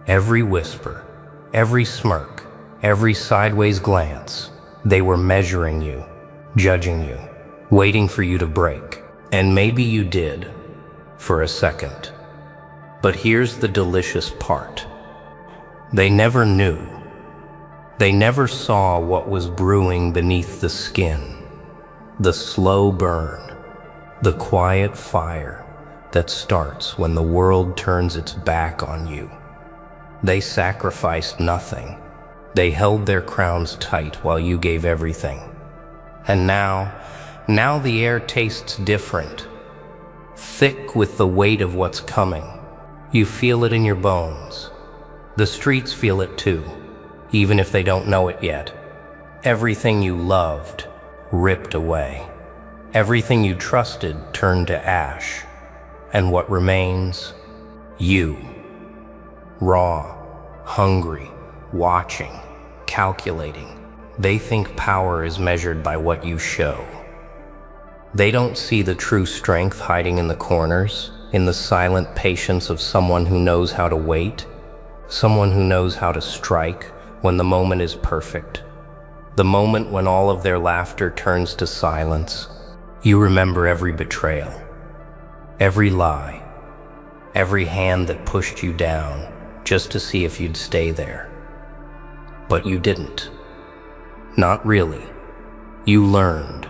Every whisper, every smirk, every sideways glance, they were measuring you, judging you, waiting for you to break. And maybe you did, for a second. But here's the delicious part. They never knew. They never saw what was brewing beneath the skin. The slow burn, the quiet fire that starts when the world turns its back on you. They sacrificed nothing. They held their crowns tight while you gave everything. And now the air tastes different, thick with the weight of what's coming. You feel it in your bones. The streets feel it too, even if they don't know it yet. Everything you loved ripped away. Everything you trusted turned to ash. And what remains? You. Raw, hungry, watching, calculating. They think power is measured by what you show. They don't see the true strength hiding in the corners, in the silent patience of someone who knows how to wait, someone who knows how to strike when the moment is perfect. The moment when all of their laughter turns to silence. You remember every betrayal, every lie, every hand that pushed you down just to see if you'd stay there. But you didn't. Not really. You learned.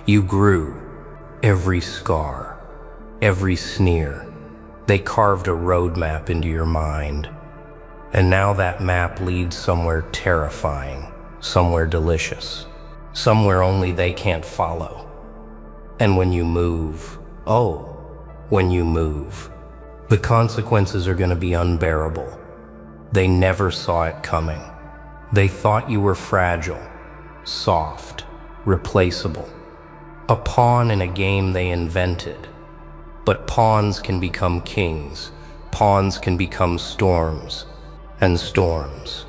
You grew. Every scar, every sneer, they carved a roadmap into your mind. And now that map leads somewhere terrifying, somewhere delicious, somewhere only they can't follow. And when you move, when you move, the consequences are going to be unbearable. They never saw it coming. They thought you were fragile, soft, replaceable, a pawn in a game they invented. But pawns can become kings, pawns can become storms, and storms.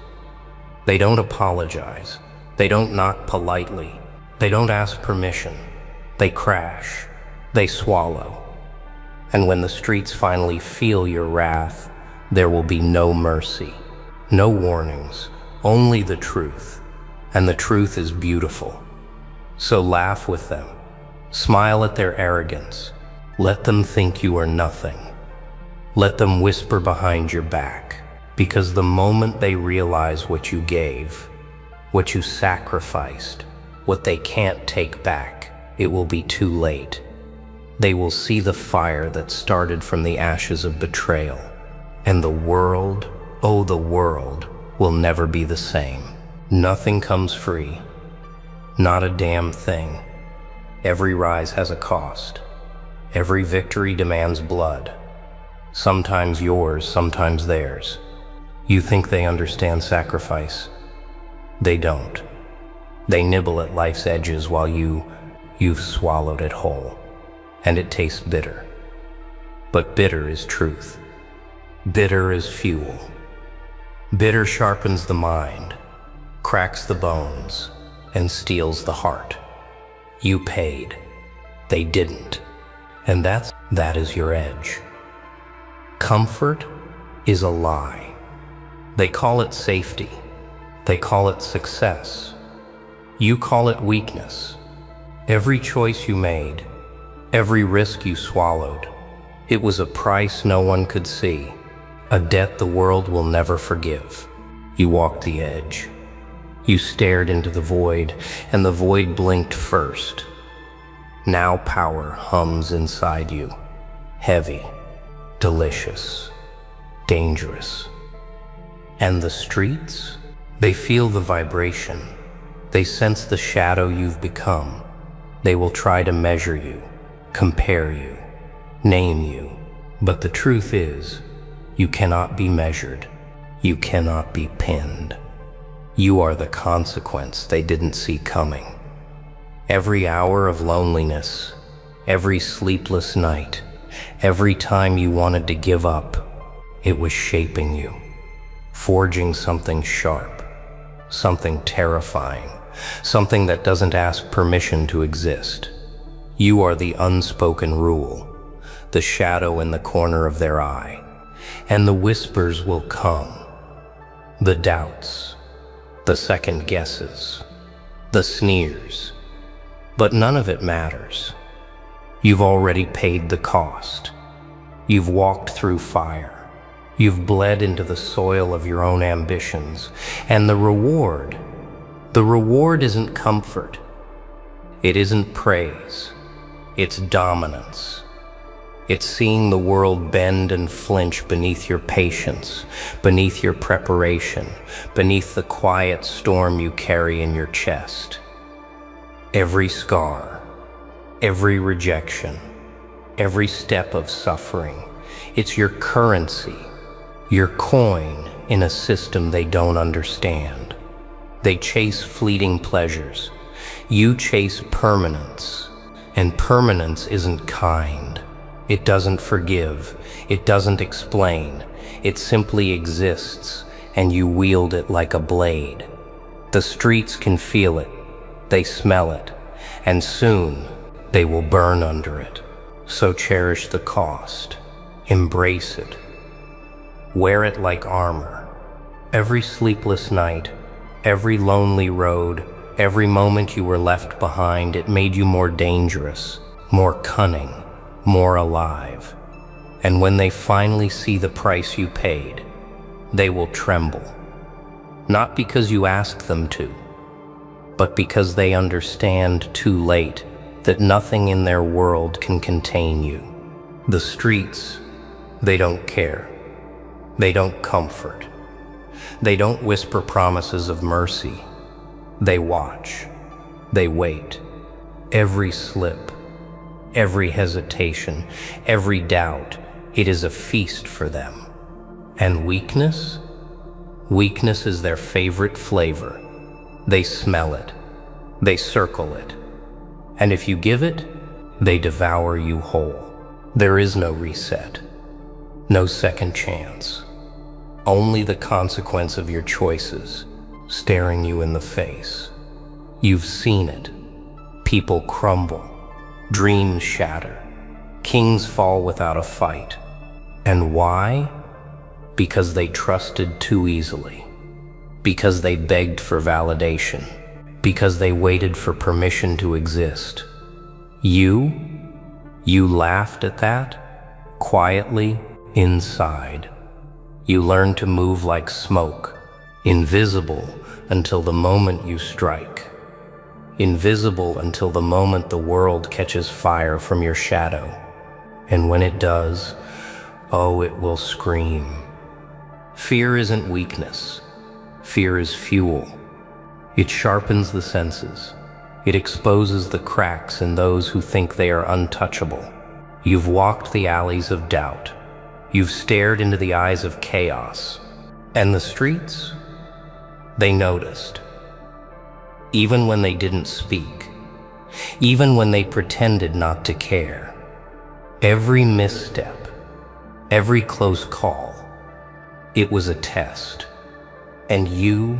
They don't apologize, they don't knock politely, they don't ask permission. They crash, they swallow. And when the streets finally feel your wrath, there will be no mercy, no warnings, only the truth. And the truth is beautiful. So laugh with them, smile at their arrogance, let them think you are nothing. Let them whisper behind your back, because the moment they realize what you gave, what you sacrificed, what they can't take back, it will be too late. They will see the fire that started from the ashes of betrayal. And the world, oh the world, will never be the same. Nothing comes free. Not a damn thing. Every rise has a cost. Every victory demands blood. Sometimes yours, sometimes theirs. You think they understand sacrifice. They don't. They nibble at life's edges while you've swallowed it whole. And it tastes bitter. But bitter is truth. Bitter is fuel. Bitter sharpens the mind, cracks the bones, and steals the heart. You paid. They didn't. And that is your edge. Comfort is a lie. They call it safety. They call it success. You call it weakness. Every choice you made, every risk you swallowed, it was a price no one could see, a debt the world will never forgive. You walked the edge. You stared into the void, and the void blinked first. Now power hums inside you, heavy, delicious, dangerous. And the streets? They feel the vibration. They sense the shadow you've become. They will try to measure you, compare you, name you. But the truth is, you cannot be measured. You cannot be pinned. You are the consequence they didn't see coming. Every hour of loneliness, every sleepless night, every time you wanted to give up, it was shaping you, forging something sharp, something terrifying, something that doesn't ask permission to exist. You are the unspoken rule, the shadow in the corner of their eye, and the whispers will come, the doubts, the second guesses, the sneers, but none of it matters. You've already paid the cost. You've walked through fire. You've bled into the soil of your own ambitions, and the reward isn't comfort. It isn't praise. It's dominance. It's seeing the world bend and flinch beneath your patience, beneath your preparation, beneath the quiet storm you carry in your chest. Every scar, every rejection, every step of suffering, it's your currency, your coin in a system they don't understand. They chase fleeting pleasures. You chase permanence, and permanence isn't kind. It doesn't forgive, it doesn't explain, it simply exists, and you wield it like a blade. The streets can feel it, they smell it, and soon they will burn under it. So cherish the cost, embrace it, wear it like armor. Every sleepless night, every lonely road, every moment you were left behind, it made you more dangerous, more cunning, more alive. And when they finally see the price you paid, they will tremble. Not because you asked them to, but because they understand too late that nothing in their world can contain you. The streets, they don't care. They don't comfort. They don't whisper promises of mercy. They watch. They wait. Every slip, every hesitation, every doubt, it is a feast for them. And weakness? Weakness is their favorite flavor. They smell it. They circle it. And if you give it, they devour you whole. There is no reset. No second chance. Only the consequence of your choices, staring you in the face. You've seen it. People crumble. Dreams shatter. Kings fall without a fight. And why? Because they trusted too easily. Because they begged for validation. Because they waited for permission to exist. You laughed at that, quietly, inside. You learned to move like smoke, invisible until the moment you strike. Invisible until the moment the world catches fire from your shadow. And when it does, oh, it will scream. Fear isn't weakness. Fear is fuel. It sharpens the senses. It exposes the cracks in those who think they are untouchable. You've walked the alleys of doubt. You've stared into the eyes of chaos. And the streets? They noticed. Even when they didn't speak. Even when they pretended not to care. Every misstep, every close call, it was a test. And you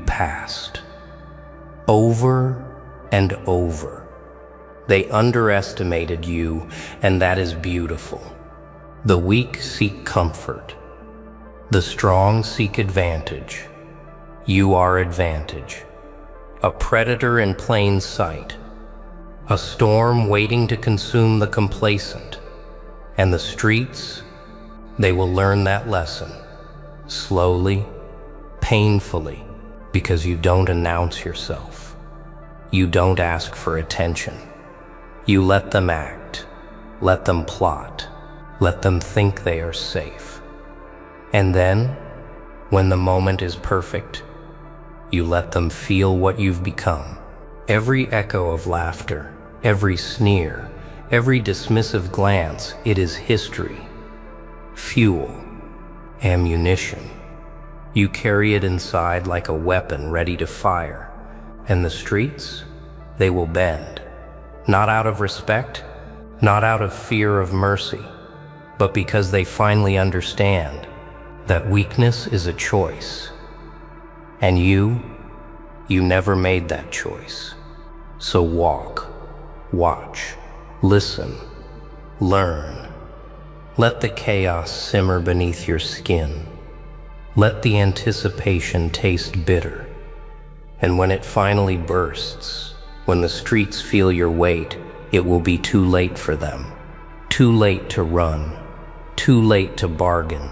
passed. over and over. They underestimated you, and that is beautiful. The weak seek comfort. The strong seek advantage. You are advantage. A predator in plain sight. A storm waiting to consume the complacent. And the streets, they will learn that lesson. Slowly, painfully, because you don't announce yourself. You don't ask for attention. You let them act, let them plot, let them think they are safe. And then, when the moment is perfect, you let them feel what you've become. Every echo of laughter, every sneer, every dismissive glance, it is history. Fuel, ammunition. You carry it inside like a weapon ready to fire. And the streets, they will bend. Not out of respect, not out of fear of mercy, but because they finally understand that weakness is a choice. And you never made that choice. So walk, watch, listen, learn. Let the chaos simmer beneath your skin. Let the anticipation taste bitter. And when it finally bursts, when the streets feel your weight, it will be too late for them. Too late to run, too late to bargain.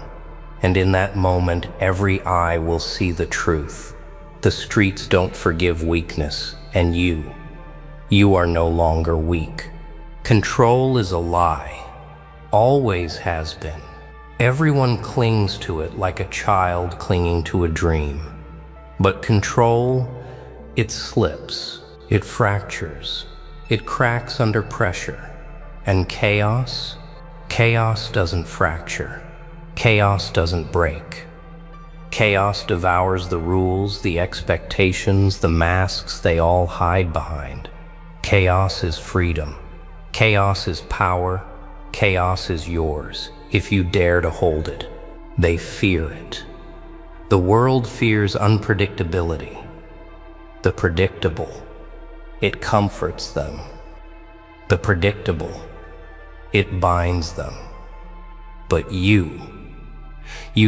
And in that moment, every eye will see the truth. The streets don't forgive weakness, and you are no longer weak. Control is a lie, always has been. Everyone clings to it like a child clinging to a dream. But control, it slips. It fractures, it cracks under pressure. And chaos doesn't fracture. Chaos doesn't break. Chaos devours the rules, the expectations, the masks they all hide behind. Chaos is freedom. Chaos is power. Chaos is yours, if you dare to hold it. They fear it. The world fears unpredictability. The predictable, it comforts them. The predictable, it binds them. But you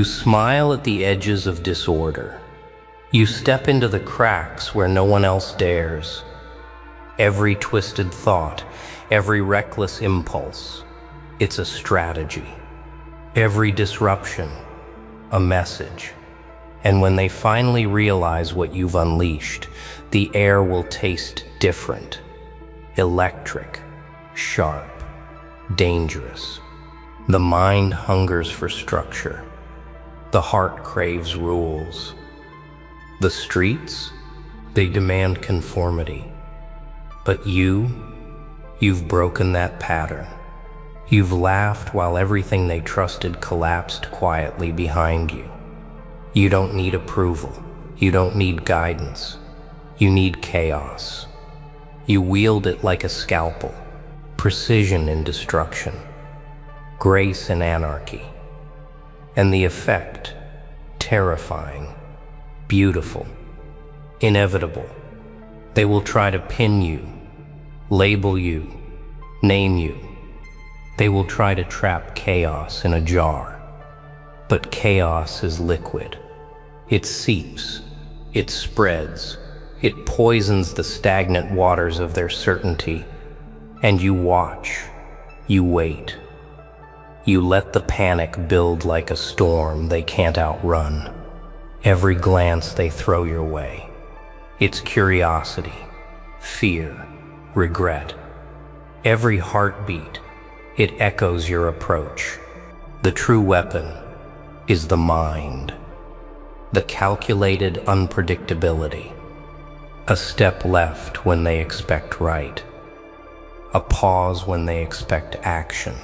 smile at the edges of disorder. You step into the cracks where no one else dares. Every twisted thought, every reckless impulse, it's a strategy. Every disruption, a message. And when they finally realize what you've unleashed, the air will taste different, electric, sharp, dangerous. The mind hungers for structure. The heart craves rules. The streets, they demand conformity. But you've broken that pattern. You've laughed while everything they trusted collapsed quietly behind you. You don't need approval. You don't need guidance. You need chaos. You wield it like a scalpel, precision in destruction, grace in anarchy. And the effect, terrifying, beautiful, inevitable. They will try to pin you, label you, name you. They will try to trap chaos in a jar. But chaos is liquid. It seeps, it spreads, it poisons the stagnant waters of their certainty. And you watch, you wait. You let the panic build like a storm they can't outrun. Every glance they throw your way, it's curiosity, fear, regret. Every heartbeat, it echoes your approach. The true weapon is the mind. The calculated unpredictability. A step left when they expect right. A pause when they expect action.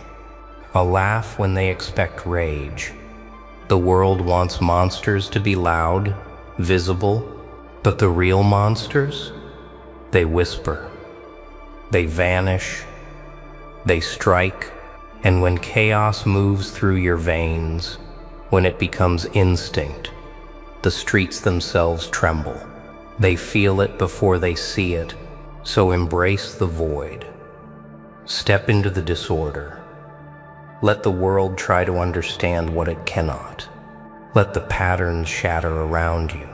A laugh when they expect rage. The world wants monsters to be loud, visible, but the real monsters, they whisper. They vanish. They strike. And when chaos moves through your veins, when it becomes instinct, the streets themselves tremble. They feel it before they see it, so embrace the void. Step into the disorder. Let the world try to understand what it cannot. Let the patterns shatter around you.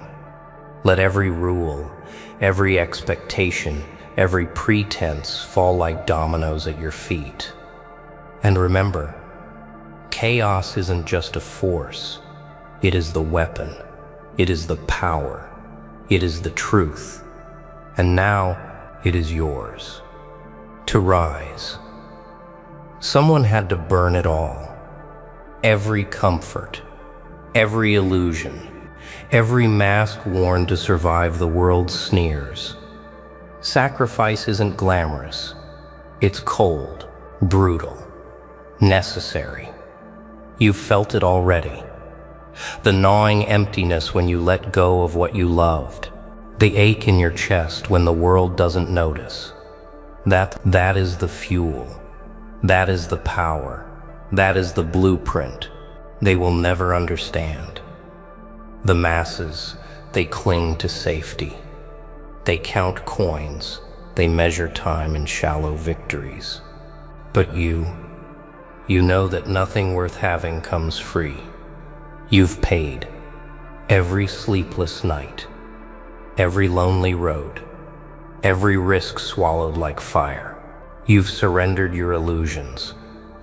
Let every rule, every expectation, every pretense fall like dominoes at your feet. And remember, chaos isn't just a force. It is the weapon. It is the power. It is the truth. And now it is yours to rise. Someone had to burn it all. Every comfort, every illusion, every mask worn to survive the world's sneers. Sacrifice isn't glamorous. It's cold, brutal, necessary. You've felt it already. The gnawing emptiness when you let go of what you loved. The ache in your chest when the world doesn't notice. That is the fuel. That is the power. That is the blueprint. They will never understand. The masses, they cling to safety. They count coins. They measure time in shallow victories. But you know that nothing worth having comes free. You've paid. Every sleepless night, every lonely road, every risk swallowed like fire. You've surrendered your illusions,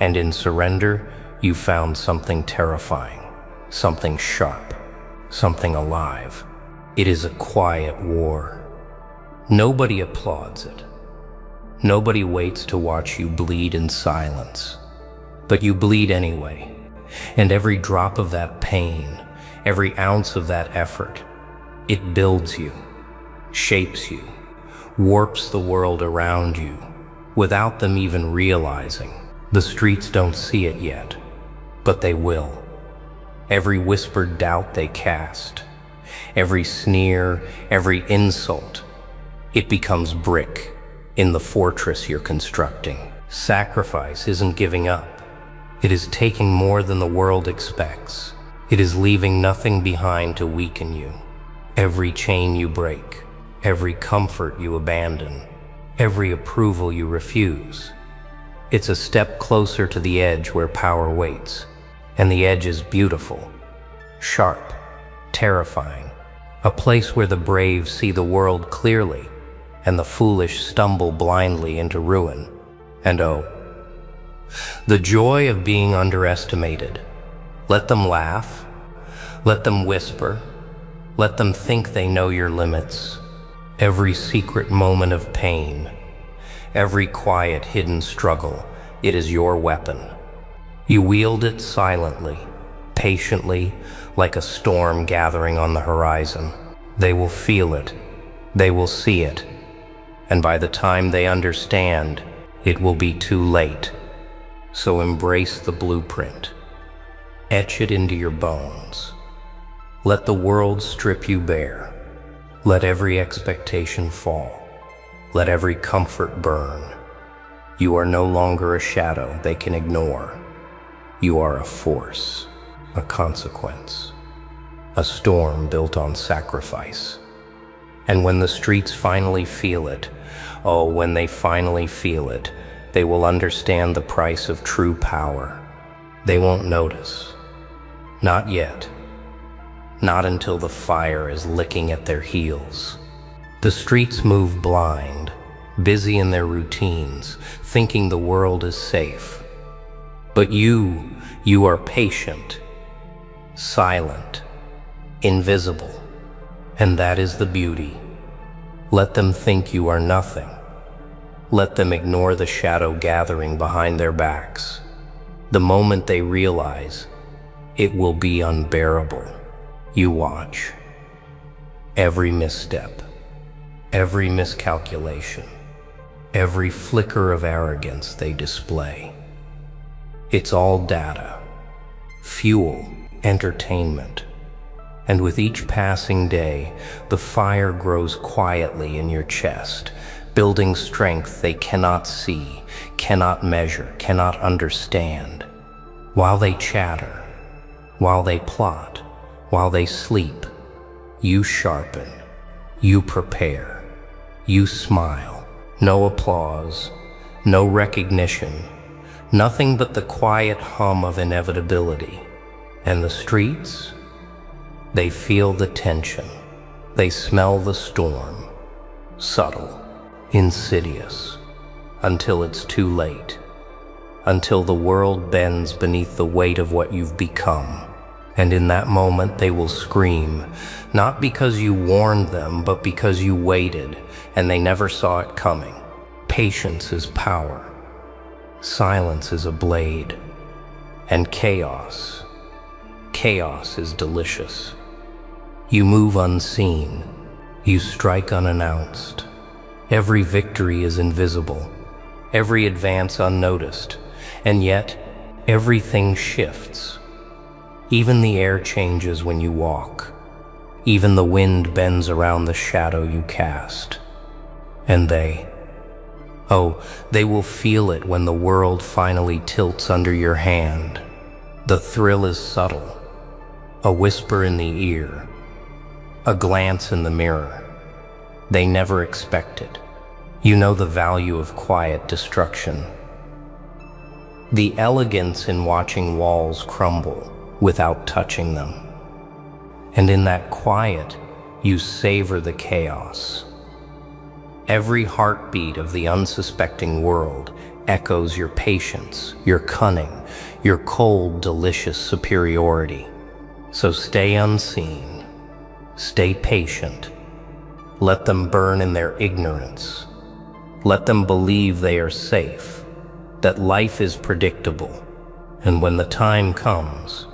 and in surrender, you found something terrifying, something sharp, something alive. It is a quiet war. Nobody applauds it. Nobody waits to watch you bleed in silence. But you bleed anyway, and every drop of that pain, every ounce of that effort, it builds you, shapes you, warps the world around you, without them even realizing. The streets don't see it yet, but they will. Every whispered doubt they cast, every sneer, every insult, it becomes brick in the fortress you're constructing. Sacrifice isn't giving up. It is taking more than the world expects. It is leaving nothing behind to weaken you. Every chain you break, every comfort you abandon, every approval you refuse. It's a step closer to the edge where power waits. And the edge is beautiful, sharp, terrifying. A place where the brave see the world clearly, and the foolish stumble blindly into ruin. And oh, the joy of being underestimated. Let them laugh. Let them whisper. Let them think they know your limits. Every secret moment of pain, every quiet hidden struggle, it is your weapon. You wield it silently, patiently, like a storm gathering on the horizon. They will feel it. They will see it. And by the time they understand, it will be too late. So embrace the blueprint. Etch it into your bones. Let the world strip you bare. Let every expectation fall. Let every comfort burn. You are no longer a shadow they can ignore. You are a force, a consequence, a storm built on sacrifice. And when the streets finally feel it, oh, when they finally feel it, they will understand the price of true power. They won't notice. Not yet. Not until the fire is licking at their heels. The streets move blind, busy in their routines, thinking the world is safe. But you are patient, silent, invisible. And that is the beauty. Let them think you are nothing. Let them ignore the shadow gathering behind their backs. The moment they realize, it will be unbearable. You watch. Every misstep, every miscalculation, every flicker of arrogance they display. It's all data, fuel, entertainment. And with each passing day, the fire grows quietly in your chest, building strength they cannot see, cannot measure, cannot understand. While they chatter, while they plot, while they sleep, you sharpen, You prepare. You smile. No applause, no recognition, nothing but the quiet hum of inevitability. And the streets? They feel the tension. They smell the storm. Subtle, insidious, until it's too late. Until the world bends beneath the weight of what you've become. And in that moment they will scream, not because you warned them, but because you waited and they never saw it coming. Patience is power. Silence is a blade. And chaos is delicious. You move unseen. You strike unannounced. Every victory is invisible. Every advance unnoticed. And yet, everything shifts. Even the air changes when you walk. Even the wind bends around the shadow you cast. And they will feel it when the world finally tilts under your hand. The thrill is subtle. A whisper in the ear. A glance in the mirror. They never expect it. You know the value of quiet destruction. The elegance in watching walls crumble without touching them. And in that quiet, you savor the chaos. Every heartbeat of the unsuspecting world echoes your patience, your cunning, your cold, delicious superiority. So stay unseen, stay patient. Let them burn in their ignorance. Let them believe they are safe, that life is predictable. And when the time comes,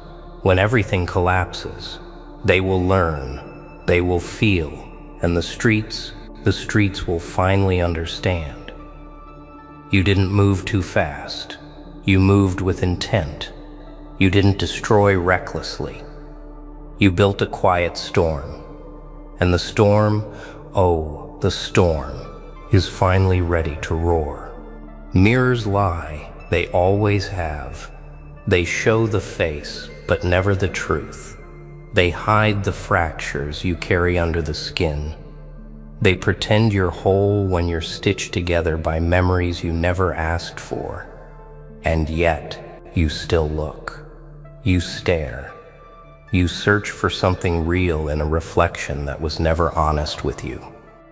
when everything collapses, they will learn, they will feel, and the streets will finally understand. You didn't move too fast. You moved with intent. You didn't destroy recklessly. You built a quiet storm. And the storm, the storm, is finally ready to roar. Mirrors lie, they always have. They show the face, but never the truth. They hide the fractures you carry under the skin. They pretend you're whole when you're stitched together by memories you never asked for. And yet, you still look. You stare. You search for something real in a reflection that was never honest with you.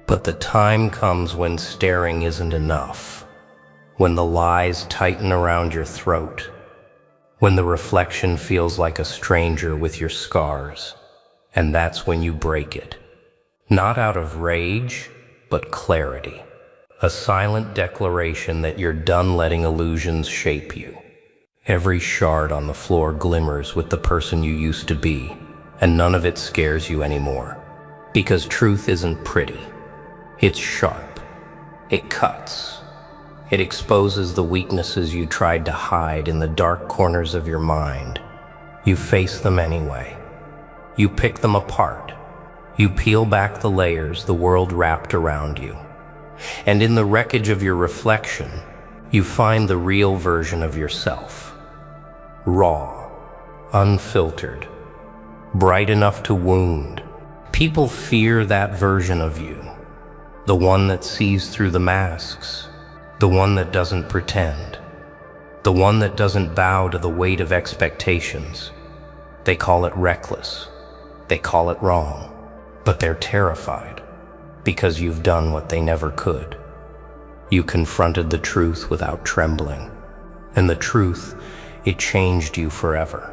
But the time comes when staring isn't enough. When the lies tighten around your throat. When the reflection feels like a stranger with your scars. And that's when you break it. Not out of rage, but clarity. A silent declaration that you're done letting illusions shape you. Every shard on the floor glimmers with the person you used to be, and none of it scares you anymore. Because truth isn't pretty. It's sharp. It cuts. It exposes the weaknesses you tried to hide in the dark corners of your mind. You face them anyway. You pick them apart. You peel back the layers the world wrapped around you. And in the wreckage of your reflection, you find the real version of yourself. Raw, unfiltered, bright enough to wound. People fear that version of you. The one that sees through the masks. The one that doesn't pretend. The one that doesn't bow to the weight of expectations. They call it reckless. They call it wrong. But they're terrified because you've done what they never could. You confronted the truth without trembling. And the truth, it changed you forever.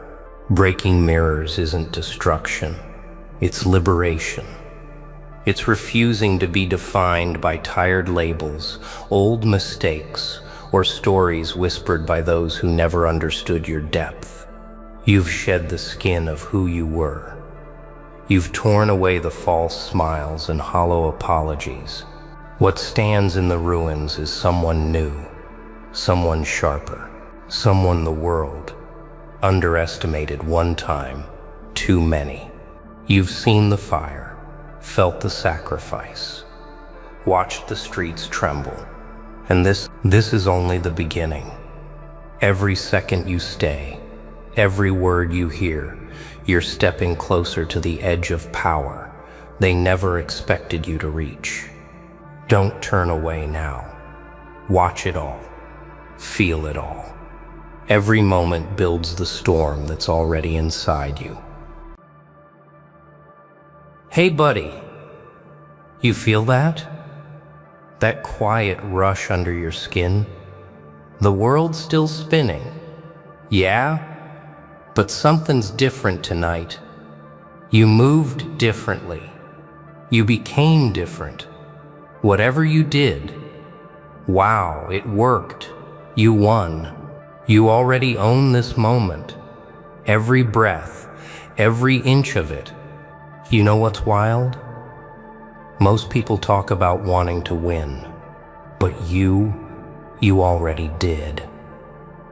Breaking mirrors isn't destruction. It's liberation. It's refusing to be defined by tired labels, old mistakes, or stories whispered by those who never understood your depth. You've shed the skin of who you were. You've torn away the false smiles and hollow apologies. What stands in the ruins is someone new, someone sharper, someone the world underestimated one time, too many. You've seen the fire, felt the sacrifice, watched the streets tremble, and this is only the beginning. Every second you stay, every word you hear, you're stepping closer to the edge of power, they never expected you to reach. Don't turn away now. Watch it all. Feel it all. Every moment builds the storm that's already inside you. Hey buddy, you feel that? That quiet rush under your skin? The world's still spinning. Yeah, but something's different tonight. You moved differently. You became different. Whatever you did, wow, it worked. You won. You already own this moment. Every breath, every inch of it. You know what's wild? Most people talk about wanting to win, but you already did.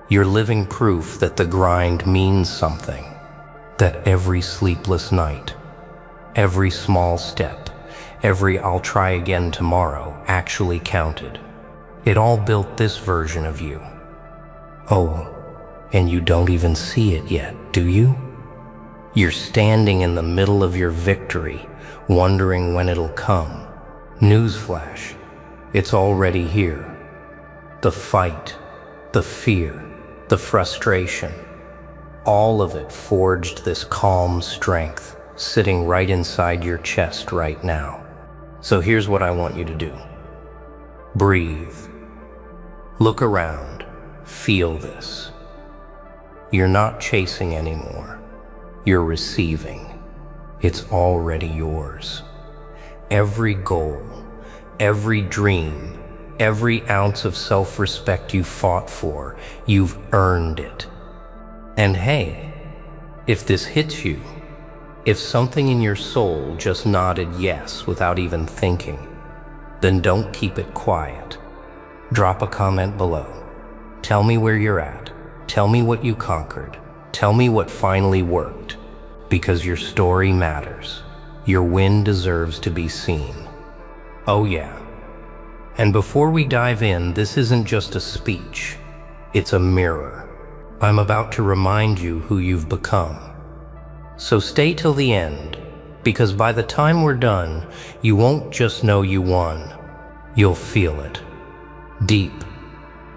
You're living proof that the grind means something, that every sleepless night, every small step, every "I'll try again tomorrow" actually counted. It all built this version of you. Oh, and you don't even see it yet, do you? You're standing in the middle of your victory, wondering when it'll come. Newsflash, it's already here. The fight, the fear, the frustration, all of it forged this calm strength sitting right inside your chest right now. So here's what I want you to do. Breathe. Look around. Feel this. You're not chasing anymore. You're receiving. It's already yours. Every goal, every dream, every ounce of self-respect you fought for, you've earned it. And hey, if this hits you, if something in your soul just nodded yes without even thinking, then don't keep it quiet. Drop a comment below. Tell me where you're at. Tell me what you conquered. Tell me what finally worked. Because your story matters. Your win deserves to be seen. Oh yeah. And before we dive in, this isn't just a speech. It's a mirror. I'm about to remind you who you've become. So stay till the end, because by the time we're done, you won't just know you won. You'll feel it. Deep,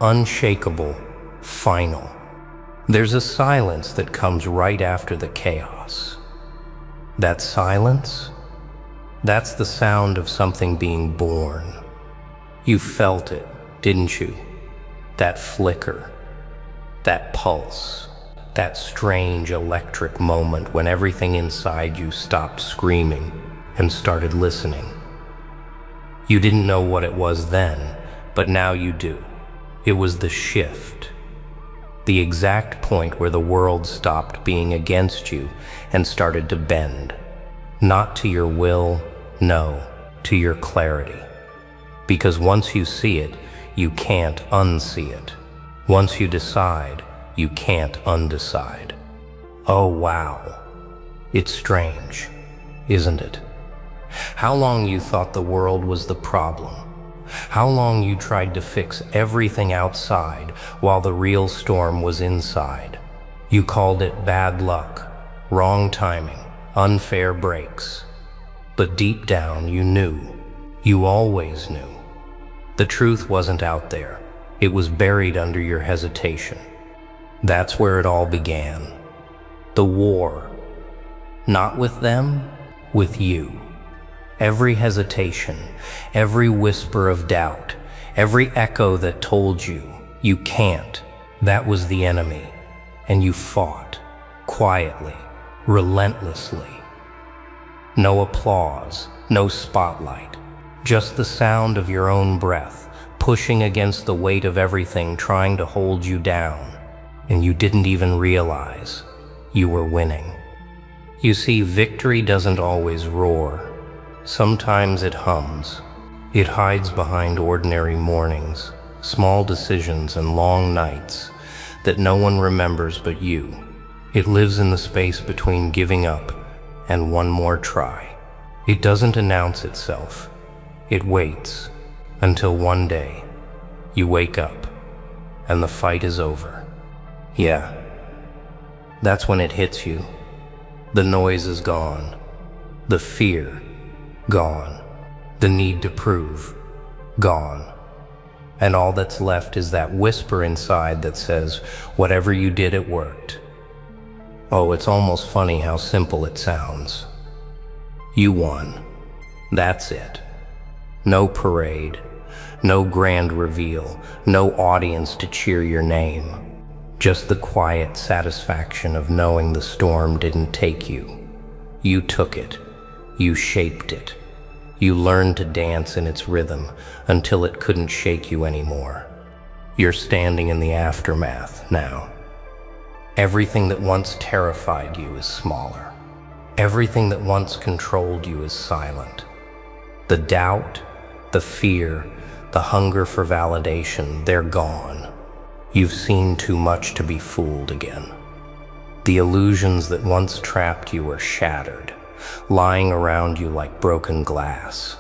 unshakable, final. There's a silence that comes right after the chaos. That silence? That's the sound of something being born. You felt it, didn't you? That flicker, that pulse, that strange electric moment when everything inside you stopped screaming and started listening. You didn't know what it was then, but now you do. It was the shift. The exact point where the world stopped being against you and started to bend. Not to your will, no, to your clarity. Because once you see it, you can't unsee it. Once you decide, you can't undecide. Oh wow. It's strange, isn't it? How long you thought the world was the problem. How long you tried to fix everything outside while the real storm was inside. You called it bad luck, wrong timing, unfair breaks. But deep down you knew. You always knew. The truth wasn't out there. It was buried under your hesitation. That's where it all began. The war. Not with them, with you. Every hesitation, every whisper of doubt, every echo that told you, you can't, that was the enemy. And you fought, quietly, relentlessly. No applause, no spotlight, just the sound of your own breath, pushing against the weight of everything trying to hold you down. And you didn't even realize you were winning. You see, victory doesn't always roar. Sometimes it hums. It hides behind ordinary mornings, small decisions and long nights that no one remembers but you. It lives in the space between giving up and one more try. It doesn't announce itself. It waits until one day you wake up and the fight is over. Yeah, that's when it hits you. The noise is gone. The fear, Gone. The need to prove. Gone. And all that's left is that whisper inside that says, whatever you did, it worked. Oh, it's almost funny how simple it sounds. You won. That's it. No parade, no grand reveal, no audience to cheer your name. Just the quiet satisfaction of knowing the storm didn't take you. You took it. You shaped it. You learned to dance in its rhythm until it couldn't shake you anymore. You're standing in the aftermath now. Everything that once terrified you is smaller. Everything that once controlled you is silent. The doubt, the fear, the hunger for validation, they're gone. You've seen too much to be fooled again. The illusions that once trapped you are shattered, lying around you like broken glass.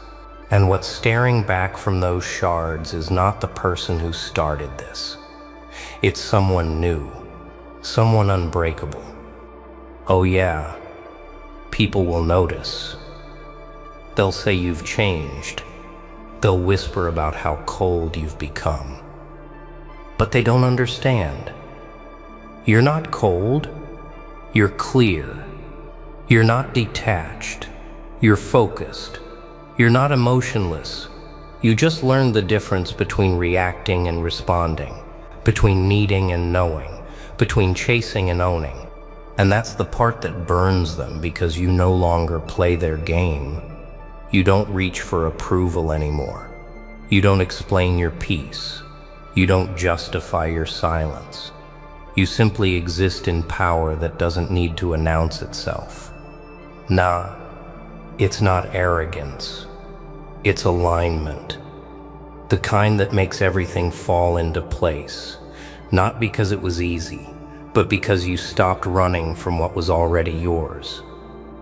And what's staring back from those shards is not the person who started this. It's someone new, someone unbreakable. Oh yeah, people will notice. They'll say you've changed. They'll whisper about how cold you've become. But they don't understand. You're not cold. You're clear. You're not detached. You're focused. You're not emotionless. You just learned the difference between reacting and responding, between needing and knowing, between chasing and owning. And that's the part that burns them, because you no longer play their game. You don't reach for approval anymore. You don't explain your peace. You don't justify your silence. You simply exist in power that doesn't need to announce itself. Nah, it's not arrogance. It's alignment. The kind that makes everything fall into place, not because it was easy, but because you stopped running from what was already yours.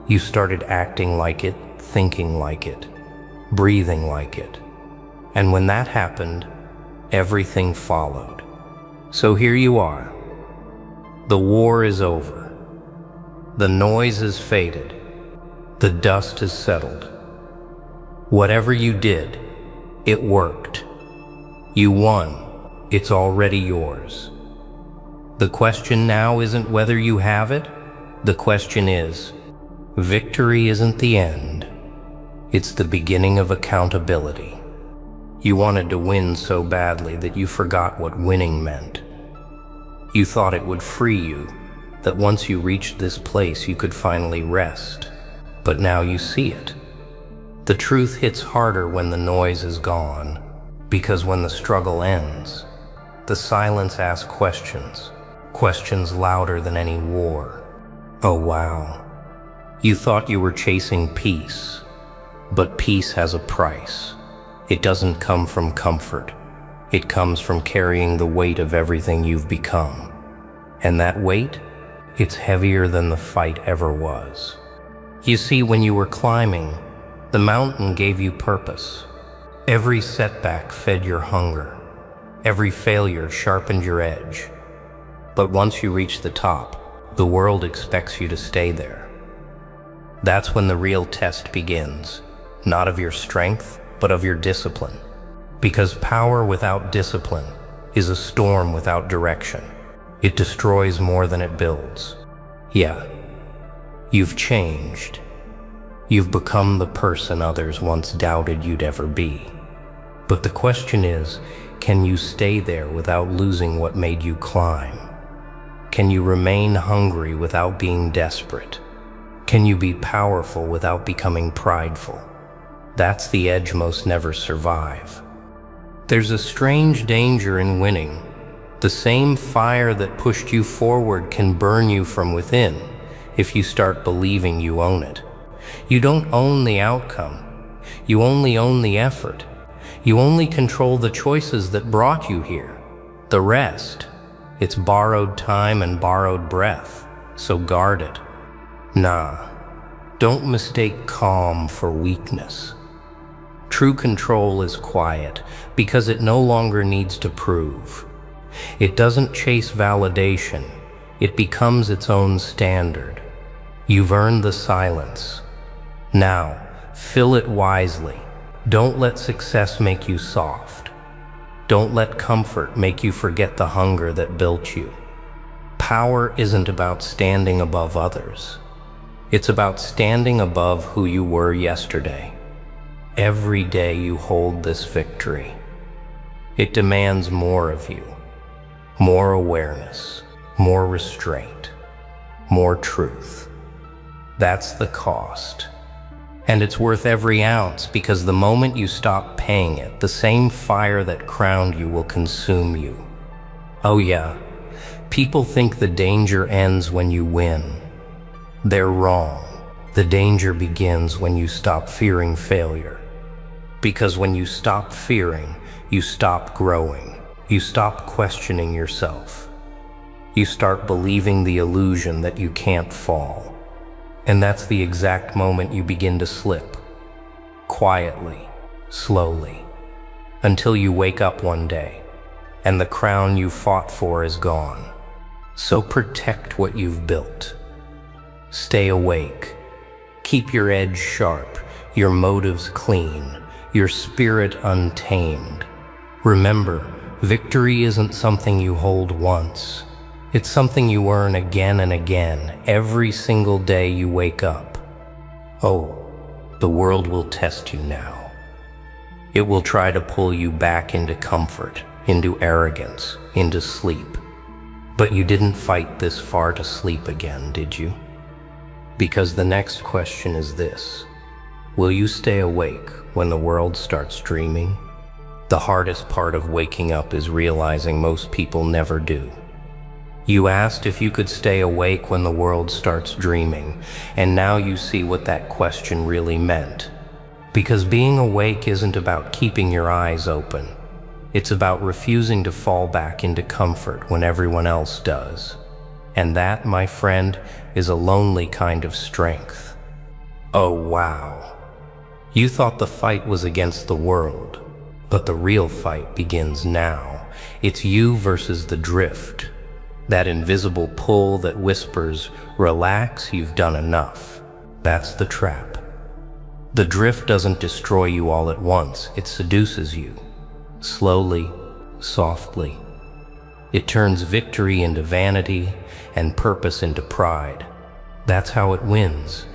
You started acting like it, thinking like it, breathing like it. And when that happened, everything followed. So here you are. The war is over. The noise has faded. The dust has settled. Whatever you did, it worked. You won. It's already yours. The question now isn't whether you have it. The question is, victory isn't the end. It's the beginning of accountability. You wanted to win so badly that you forgot what winning meant. You thought it would free you, that once you reached this place you could finally rest. But now you see it. The truth hits harder when the noise is gone, because when the struggle ends, the silence asks questions, questions louder than any war. Oh wow, you thought you were chasing peace, but peace has a price. It doesn't come from comfort. It comes from carrying the weight of everything you've become. And that weight, it's heavier than the fight ever was. You see, when you were climbing, the mountain gave you purpose. Every setback fed your hunger. Every failure sharpened your edge. But once you reach the top, the world expects you to stay there. That's when the real test begins, not of your strength, but of your discipline. Because power without discipline is a storm without direction. It destroys more than it builds. Yeah. You've changed. You've become the person others once doubted you'd ever be. But the question is, can you stay there without losing what made you climb? Can you remain hungry without being desperate? Can you be powerful without becoming prideful? That's the edge most never survive. There's a strange danger in winning. The same fire that pushed you forward can burn you from within if you start believing you own it. You don't own the outcome. You only own the effort. You only control the choices that brought you here. The rest, it's borrowed time and borrowed breath, so guard it. Nah, don't mistake calm for weakness. True control is quiet because it no longer needs to prove. It doesn't chase validation. It becomes its own standard. You've earned the silence. Now, fill it wisely. Don't let success make you soft. Don't let comfort make you forget the hunger that built you. Power isn't about standing above others. It's about standing above who you were yesterday. Every day you hold this victory. It demands more of you. More awareness, more restraint, more truth. That's the cost. And it's worth every ounce, because the moment you stop paying it, the same fire that crowned you will consume you. Oh yeah, people think the danger ends when you win. They're wrong. The danger begins when you stop fearing failure. Because when you stop fearing, you stop growing. You stop questioning yourself. You start believing the illusion that you can't fall. And that's the exact moment you begin to slip. Quietly, slowly, until you wake up one day and the crown you fought for is gone. So protect what you've built. Stay awake. Keep your edge sharp, your motives clean, your spirit untamed. Remember, victory isn't something you hold once. It's something you earn again and again, every single day you wake up. Oh, the world will test you now. It will try to pull you back into comfort, into arrogance, into sleep. But you didn't fight this far to sleep again, did you? Because the next question is this: will you stay awake when the world starts dreaming? The hardest part of waking up is realizing most people never do. You asked if you could stay awake when the world starts dreaming, and now you see what that question really meant. Because being awake isn't about keeping your eyes open. It's about refusing to fall back into comfort when everyone else does. And that, my friend, is a lonely kind of strength. Oh wow. You thought the fight was against the world, but the real fight begins now. It's you versus the drift. That invisible pull that whispers, relax, you've done enough. That's the trap. The drift doesn't destroy you all at once, it seduces you. Slowly, softly. It turns victory into vanity and purpose into pride. That's how it wins.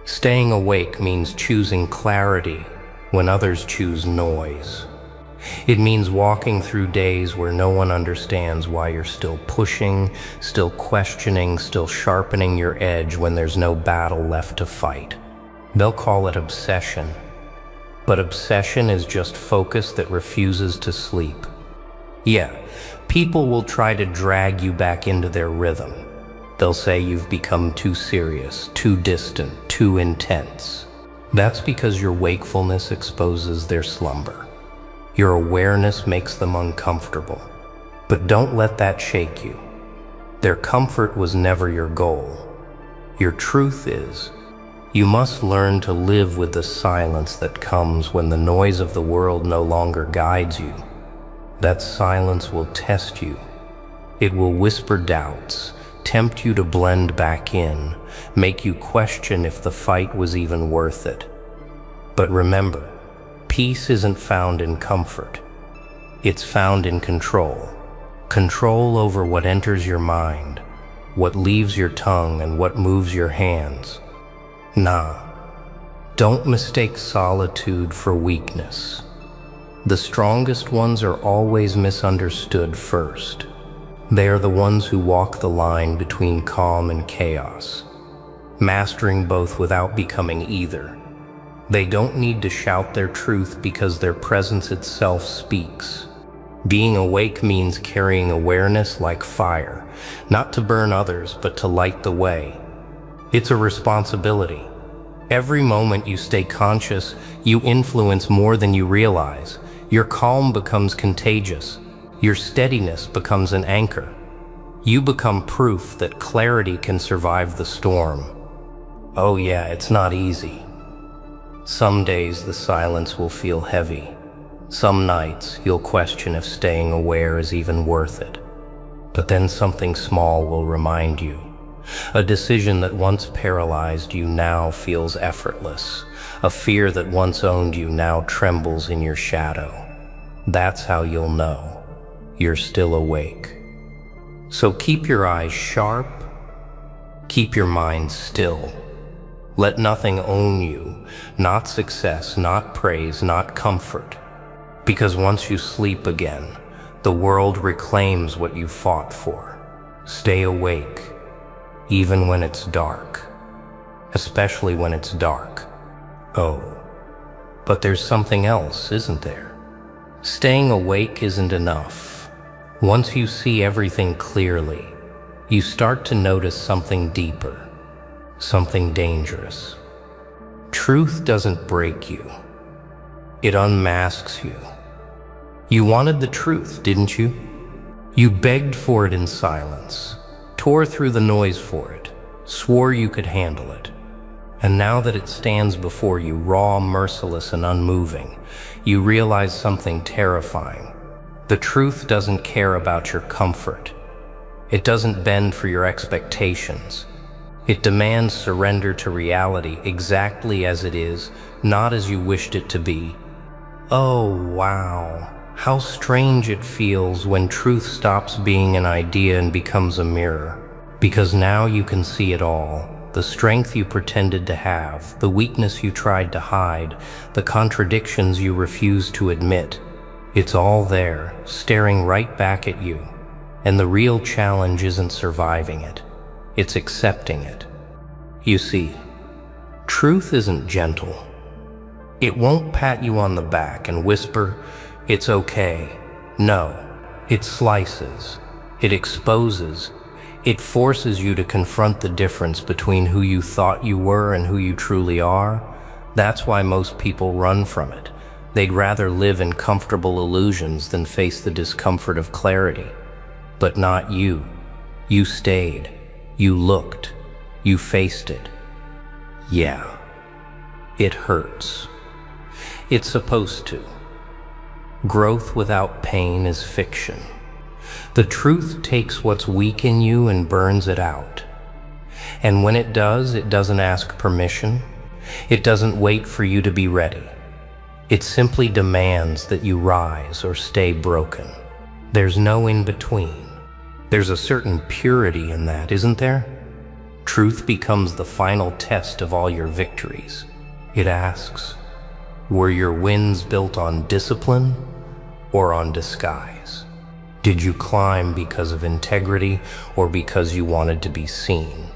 Staying awake means choosing clarity when others choose noise. It means walking through days where no one understands why you're still pushing, still questioning, still sharpening your edge when there's no battle left to fight. They'll call it obsession. But obsession is just focus that refuses to sleep. Yeah, people will try to drag you back into their rhythm. They'll say you've become too serious, too distant, too intense. That's because your wakefulness exposes their slumber. Your awareness makes them uncomfortable. But don't let that shake you. Their comfort was never your goal. Your truth is, you must learn to live with the silence that comes when the noise of the world no longer guides you. That silence will test you. It will whisper doubts, tempt you to blend back in, make you question if the fight was even worth it. But remember, peace isn't found in comfort. It's found in control. Control over what enters your mind, what leaves your tongue, and what moves your hands. Nah, don't mistake solitude for weakness. The strongest ones are always misunderstood first. They are the ones who walk the line between calm and chaos, mastering both without becoming either. They don't need to shout their truth because their presence itself speaks. Being awake means carrying awareness like fire, not to burn others, but to light the way. It's a responsibility. Every moment you stay conscious, you influence more than you realize. Your calm becomes contagious. Your steadiness becomes an anchor. You become proof that clarity can survive the storm. Oh yeah, it's not easy. Some days the silence will feel heavy. Some nights you'll question if staying aware is even worth it. But then something small will remind you. A decision that once paralyzed you now feels effortless. A fear that once owned you now trembles in your shadow. That's how you'll know you're still awake. So keep your eyes sharp, keep your mind still. Let nothing own you, not success, not praise, not comfort. Because once you sleep again, the world reclaims what you fought for. Stay awake, even when it's dark, especially when it's dark. Oh, but there's something else, isn't there? Staying awake isn't enough. Once you see everything clearly, you start to notice something deeper, something dangerous. Truth doesn't break you. It unmasks you. You wanted the truth, didn't you? You begged for it in silence, tore through the noise for it, swore you could handle it. And now that it stands before you, raw, merciless, and unmoving, you realize something terrifying. The truth doesn't care about your comfort. It doesn't bend for your expectations. It demands surrender to reality exactly as it is, not as you wished it to be. Oh, wow. How strange it feels when truth stops being an idea and becomes a mirror. Because now you can see it all. The strength you pretended to have, the weakness you tried to hide, the contradictions you refused to admit. It's all there, staring right back at you. And the real challenge isn't surviving it. It's accepting it. You see, truth isn't gentle. It won't pat you on the back and whisper, "It's okay." No, it slices. It exposes. It forces you to confront the difference between who you thought you were and who you truly are. That's why most people run from it. They'd rather live in comfortable illusions than face the discomfort of clarity. But not you. You stayed. You looked. You faced it. Yeah, it hurts. It's supposed to. Growth without pain is fiction. The truth takes what's weak in you and burns it out. And when it does, it doesn't ask permission. It doesn't wait for you to be ready. It simply demands that you rise or stay broken. There's no in between. There's a certain purity in that, isn't there? Truth becomes the final test of all your victories. It asks, were your wins built on discipline or on disguise? Did you climb because of integrity or because you wanted to be seen?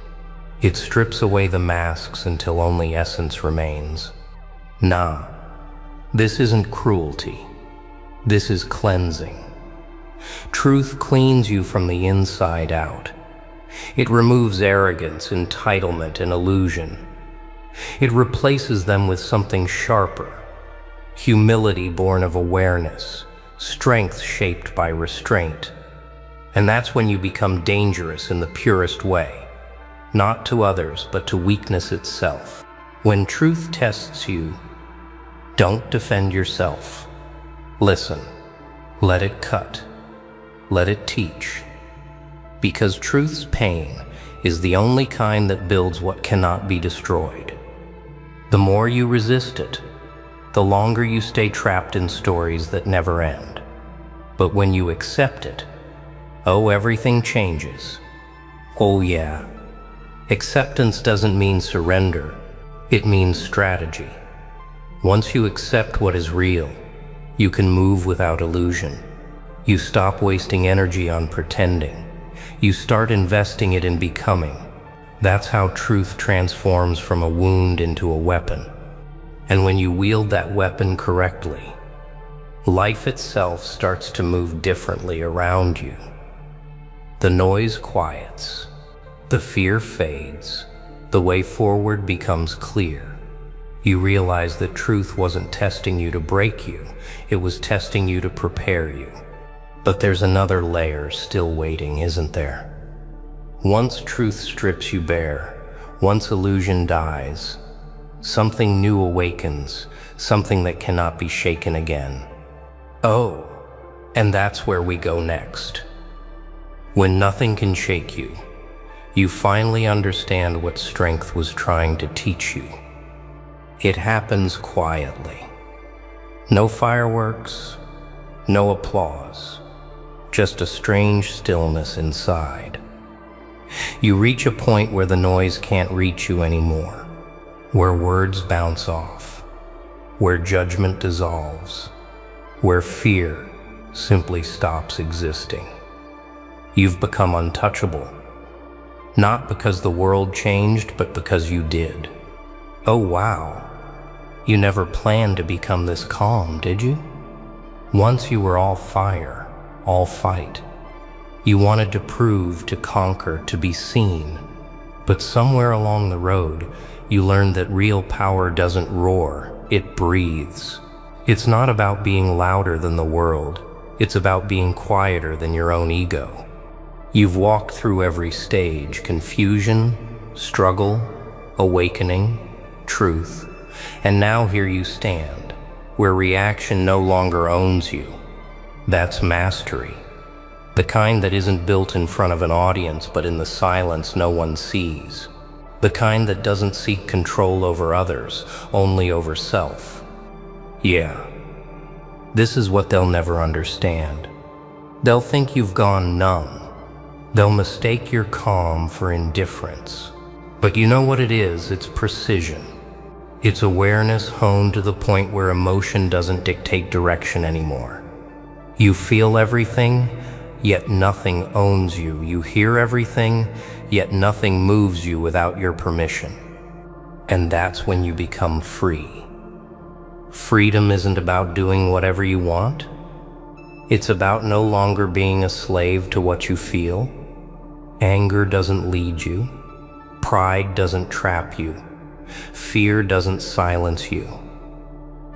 It strips away the masks until only essence remains. Nah, this isn't cruelty. This is cleansing. Truth cleans you from the inside out. It removes arrogance, entitlement, and illusion. It replaces them with something sharper. Humility born of awareness. Strength shaped by restraint. And that's when you become dangerous in the purest way, not to others, but to weakness itself. When truth tests you, don't defend yourself. Listen, let it cut, let it teach. Because truth's pain is the only kind that builds what cannot be destroyed. The more you resist it, the longer you stay trapped in stories that never end. But when you accept it, oh, everything changes. Oh yeah. Acceptance doesn't mean surrender. It means strategy. Once you accept what is real, you can move without illusion. You stop wasting energy on pretending. You start investing it in becoming. That's how truth transforms from a wound into a weapon. And when you wield that weapon correctly, life itself starts to move differently around you. The noise quiets, the fear fades, the way forward becomes clear. You realize that truth wasn't testing you to break you, it was testing you to prepare you. But there's another layer still waiting, isn't there? Once truth strips you bare, once illusion dies, something new awakens, something that cannot be shaken again. Oh, and that's where we go next. When nothing can shake you, you finally understand what strength was trying to teach you. It happens quietly. No fireworks, no applause, just a strange stillness inside. You reach a point where the noise can't reach you anymore, where words bounce off, where judgment dissolves, where fear simply stops existing. You've become untouchable, not because the world changed, but because you did. Oh wow, you never planned to become this calm, did you? Once you were all fire, all fight. You wanted to prove, to conquer, to be seen. But somewhere along the road, you learned that real power doesn't roar, it breathes. It's not about being louder than the world, it's about being quieter than your own ego. You've walked through every stage: confusion, struggle, awakening, truth, and now here you stand, where reaction no longer owns you. That's mastery. The kind that isn't built in front of an audience, but in the silence no one sees. The kind that doesn't seek control over others, only over self. Yeah, this is what they'll never understand. They'll think you've gone numb. They'll mistake your calm for indifference. But you know what it is? It's precision. It's awareness honed to the point where emotion doesn't dictate direction anymore. You feel everything, yet nothing owns you. You hear everything, yet nothing moves you without your permission. And that's when you become free. Freedom isn't about doing whatever you want. It's about no longer being a slave to what you feel. Anger doesn't lead you. Pride doesn't trap you. Fear doesn't silence you.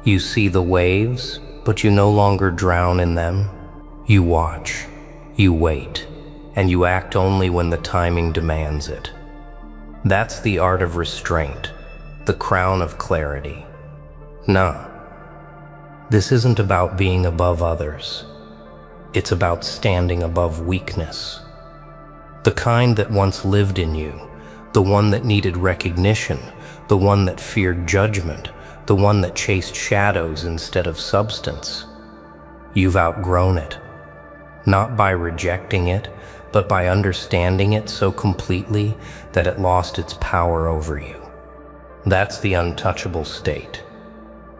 You see the waves, but you no longer drown in them. You watch, you wait, and you act only when the timing demands it. That's the art of restraint, the crown of clarity. Nah, this isn't about being above others. It's about standing above weakness. The kind that once lived in you, the one that needed recognition, the one that feared judgment, the one that chased shadows instead of substance. You've outgrown it, not by rejecting it, but by understanding it so completely that it lost its power over you. That's the untouchable state,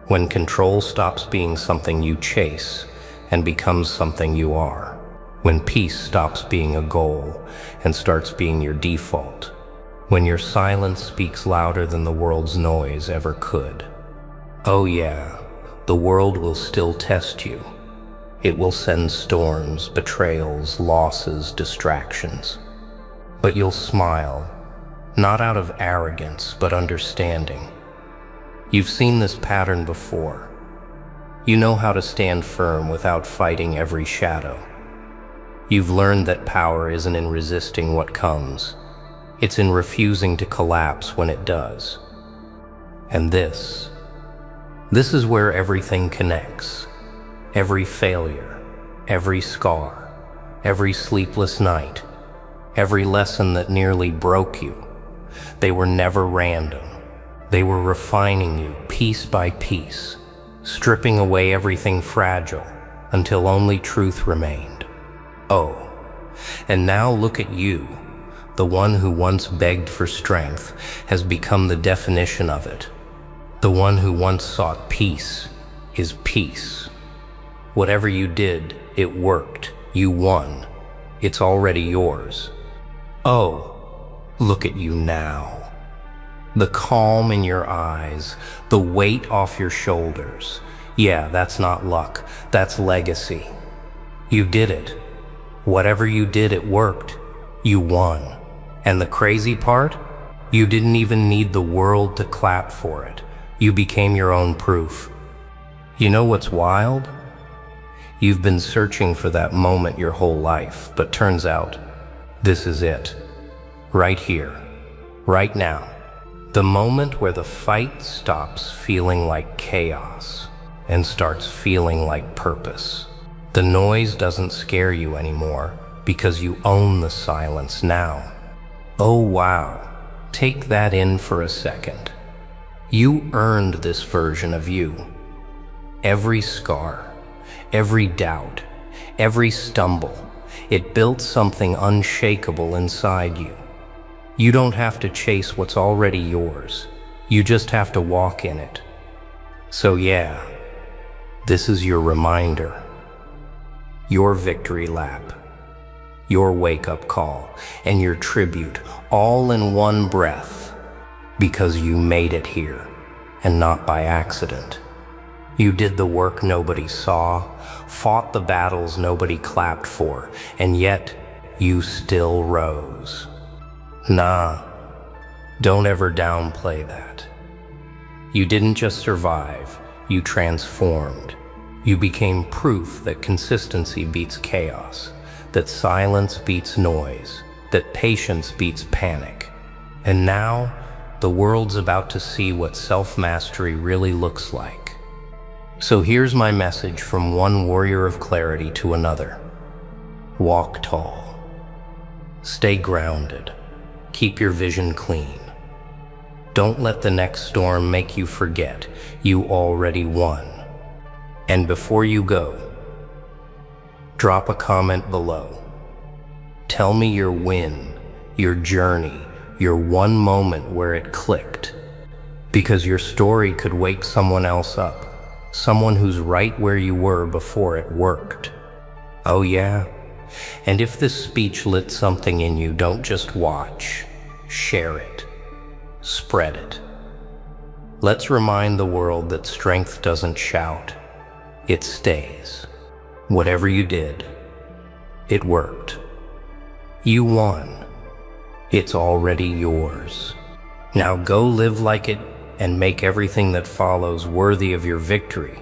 when control stops being something you chase and becomes something you are, when peace stops being a goal and starts being your default, when your silence speaks louder than the world's noise ever could. Oh yeah, the world will still test you. It will send storms, betrayals, losses, distractions. But you'll smile, not out of arrogance, but understanding. You've seen this pattern before. You know how to stand firm without fighting every shadow. You've learned that power isn't in resisting what comes. It's in refusing to collapse when it does. And this is where everything connects. Every failure, every scar, every sleepless night, every lesson that nearly broke you. They were never random. They were refining you piece by piece, stripping away everything fragile until only truth remained. Oh, and now look at you. The one who once begged for strength has become the definition of it. The one who once sought peace is peace. Whatever you did, it worked. You won. It's already yours. Oh, look at you now. The calm in your eyes, the weight off your shoulders. Yeah, that's not luck. That's legacy. You did it. Whatever you did, it worked. You won. And the crazy part? You didn't even need the world to clap for it. You became your own proof. You know what's wild? You've been searching for that moment your whole life, but turns out, this is it. Right here, right now. The moment where the fight stops feeling like chaos and starts feeling like purpose. The noise doesn't scare you anymore because you own the silence now. Oh wow, take that in for a second. You earned this version of you. Every scar, every doubt, every stumble, it built something unshakable inside you. You don't have to chase what's already yours. You just have to walk in it. So yeah, this is your reminder, your victory lap, your wake-up call, and your tribute, all in one breath, because you made it here, and not by accident. You did the work nobody saw, fought the battles nobody clapped for, and yet you still rose. Nah, don't ever downplay that. You didn't just survive, you transformed. You became proof that consistency beats chaos, that silence beats noise, that patience beats panic. And now, the world's about to see what self-mastery really looks like. So here's my message from one warrior of clarity to another. Walk tall. Stay grounded. Keep your vision clean. Don't let the next storm make you forget you already won. And before you go, drop a comment below. Tell me your win, your journey, your one moment where it clicked. Because your story could wake someone else up, someone who's right where you were before it worked. Oh yeah? And if this speech lit something in you, don't just watch, share it. Spread it. Let's remind the world that strength doesn't shout, it stays. Whatever you did, it worked. You won. It's already yours. Now go live like it and make everything that follows worthy of your victory.